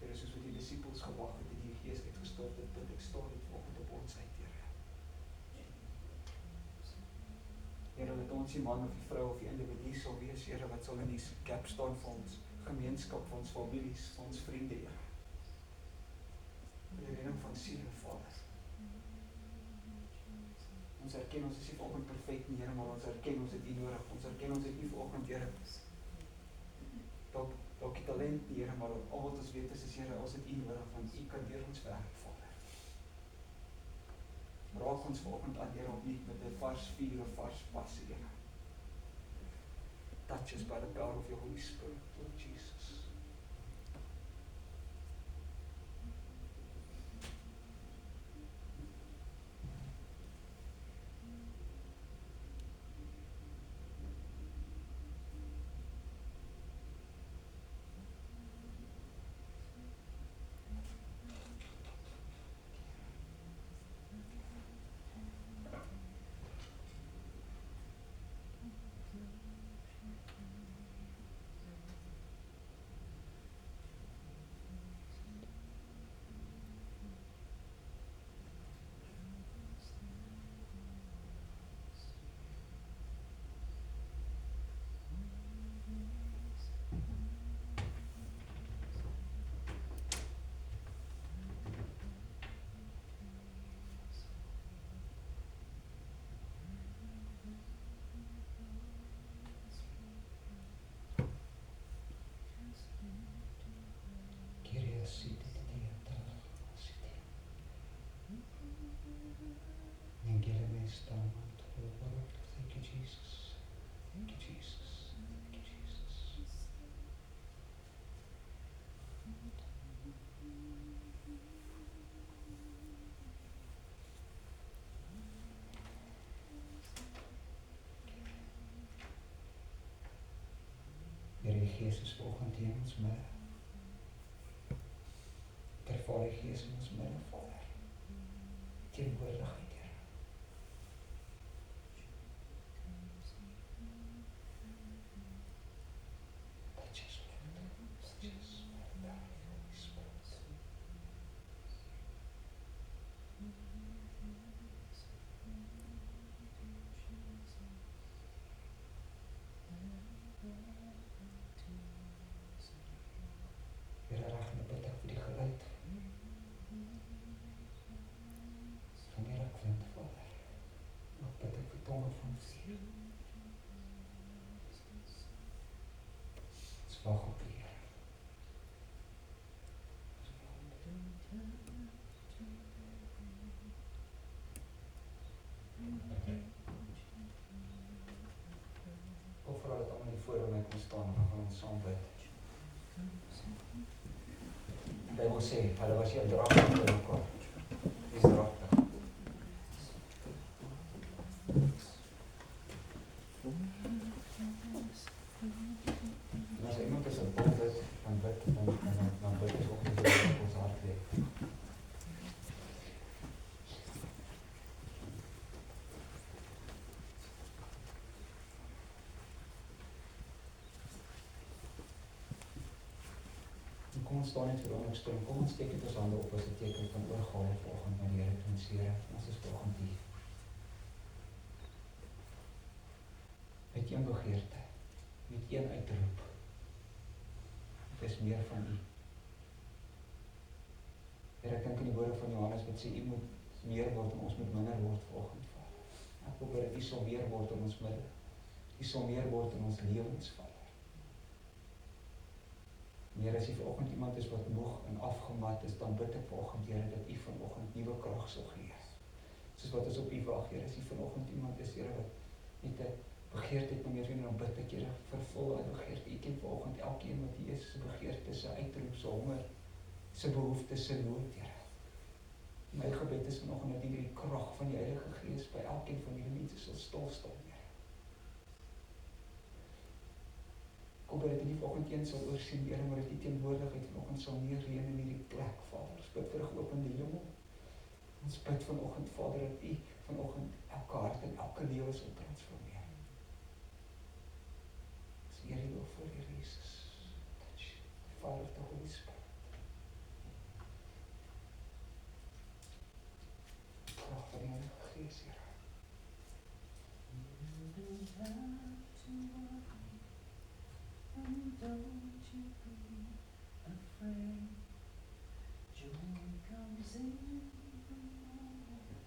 Here, soos wat die disciples gewag het, het die Gees uitgestort het, bid ek stort dit vanoggend op ons uit, Here. Here, dat ons die man of die vrou of die individu sal wees, Here, wat sal in die gap staan vir ons gemeenskap, vir ons families, vir ons vriende, Here. Vir die redding van siele, Vader. Ons erken ons is nie vanoggend perfek nie, Here, maar ons erken ons het U nodig. Ons erken ons het U vanoggend, Here. Dalk die talent nie, Here, maar al wat ons weet is, Here, ons het U nodig, want U kan deur ons werk, Vader. Raak ons vanoggend aan, Here, opnuut met 'n vars vuur, 'n vars passie, Here. Touch us by the power of Your Holy Spirit, Lord Jesus. Thank you, Jesus. Thank you, Jesus. Thank you, Jesus. Here, Gees is vanoggend hier in ons midde. Ervaar die Gees in ons midde, Vader. Teenwoordigheid, Here. Touch us, Lord. Touch us, Lord. Holy Spirit. Here, reg net bid ek vir die geluid van die Wag op U, Here. Of vra dat almal hier voor my kom staan en dan gaan ons saam bid. Die Bybel sê, hulle was hier dragtig vir mekaar. Dis dragtig. En as iemand is 'n bid, dan bid is ook nie so op ons hart lê. Kom ons staan net vir ons stem. Kom ons steek dit ons hande op as 'n teken van oorgawe vanoggend na die Here toe ons Here. Ons is vanoggend hier. Met een begeerte, met een uitroep. Dit is meer van U. Here, ek dink aan die woorde van Johannes wat sê U moet meer word en ons moet minder word vanoggend, Vader. Ek hoop dat U sal meer word in ons midde. U sal meer word in ons lewens, Vader. Here, as jy vanoggend iemand is wat moeg en afgemat is, dan bid ek vanoggend, Here, dat U vanoggend nuwe krag sal gee. Soos wat ons op U wag, Here, as jy vanoggend iemand is, Here, wat net 'n begeerte om hier dan bid ek, Here, vervul daai begeerte. U ken vanoggend elkeen wat hier is, se begeerte, se uitroep, se honger, se behoeftes, se nood, Here. My gebed is vanoggend dat hierdie krag van die Heilige Gees by elkeen van hierdie mense sal stil staan, Here. Kom dat U die vanoggend een sal oorsien, Here, maar dat U teenwoordigheid vanoggend sal neerreën in hierdie plek, Vader. Ons bid vir 'n geopende hemel. Ons bid vanoggend, Vader, dat U vanoggend elke hart en elke lewe sal transformeer. Dis hierdie wil voor U, Jesus. Touch the fire of the Holy Spirit. Krag van die Heilige Gees, Here. And don't you be afraid. Joy comes in the morning.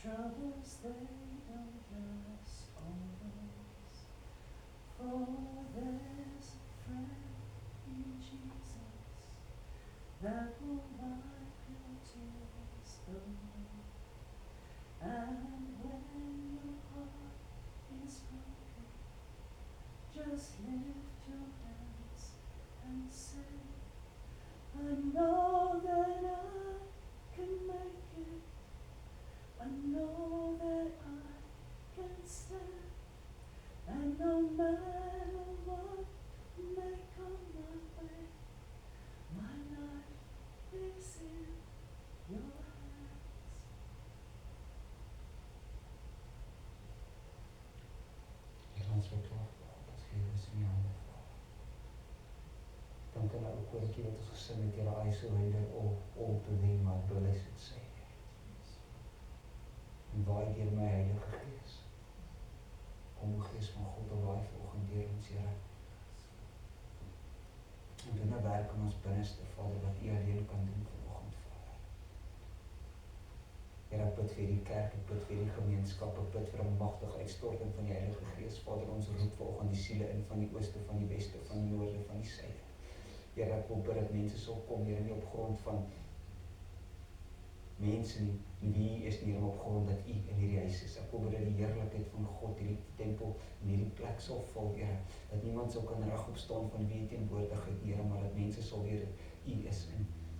Troubles they don't last always. For there's a friend in Jesus that will wipe your tears away. And when your heart is broken, just lift your hands and say, I know that I can make it. I know that I can stand. And no matter what may come my way, my life is in your hands. Here, ons wil klaar. Ons in die hande val. Dank aan ook oortjie wat ons gesing het, Here, I surrender all to Thee, my blessed Savior. En waai deur my Heilige Gees. Kom, Gees van God, waai vanoggend deur ons, Here. En doen 'n werk in ons binneste, Vader, wat U alleen kan doen vanoggend, Vader. Here, ek bid vir die kerk, ek bid vir die gemeenskap, ek bid vir 'n magtige uitstorting van die Heilige Gees. Vader, ons roep vanoggend die siele in van die ooste, van die weste, van die noorde, van die suide. Here, ek wil bid dat mense sal kom, Here, nie op grond van mense nie, wie is nie, op grond dat U in hierdie huis is. Ek wil bid dat die heerlikheid van God hierdie tempel en hierdie plek sal vul, Here, dat niemand sal kan regop staan van wie teenwoordigheid, Here, maar dat mense sal weet dat U is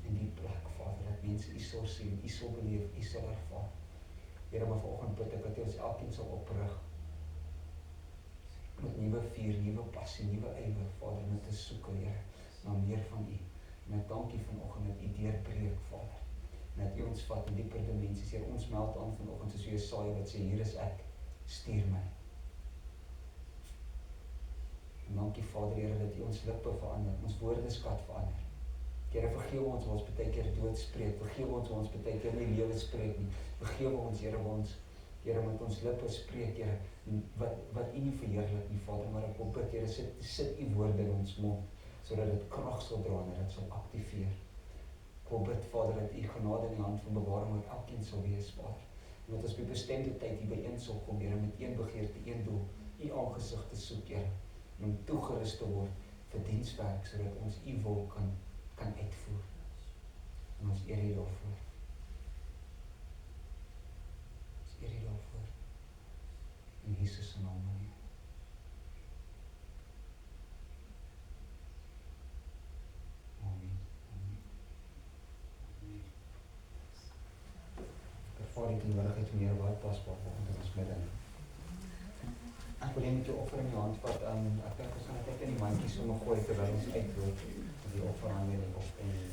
in die plek, Vader, dat mense U sal sien, U sal beleef, U sal ervaar. Here, maar vanoggend bid ek dat U ons elkeen sal oprig met nuwe vuur, nuwe passie, nuwe ywer, Vader, om te soek, Here, na meer van U. En ek dank U vanoggend dat U deurbreek, Vader. En dat U ons vat in dieper dimensies, Here, ons meld aan vanoggend soos Jesaja wat sê, hier is ek, stuur my. En dankie, Vader, Here, dat U ons lippe verander, ons woordeskat verander. Here, vergewe ons waar ons baie keer dood spreek, vergewe ons waar ons baie keer nie lewe spreek nie, vergewe ons, Here, waar ons, Here, met ons lippe spreek, Here, wat U nie verheerlik nie, Vader, maar ek wil bid, Here, sit U woorde in ons mond, sodat dit krag sal dra en dit sal aktiveer. Ek wil bid, Vader, dat U genade in die hand van bewaring met elkeen sal wees, Vader. En dat ons by bestemde tyd hier byeen sal kom, Here, met een begeerte, een doel, U aangesig te soek, Here, en om toegerus te word vir dienswerk sodat ons u wil kan uitvoer. En ons eer u daarvoor. Ons eer u daarvoor. In Jesus se naam. Amen. Vader, die teenwoordigheid van Here baie tasbaar vanoggend in ons midde. Ek wil net met jou offer in die hand vat. Ek dink ons gaan dit net in die mandjie sommer gooi terwyl ons uitloop. Die offerande en die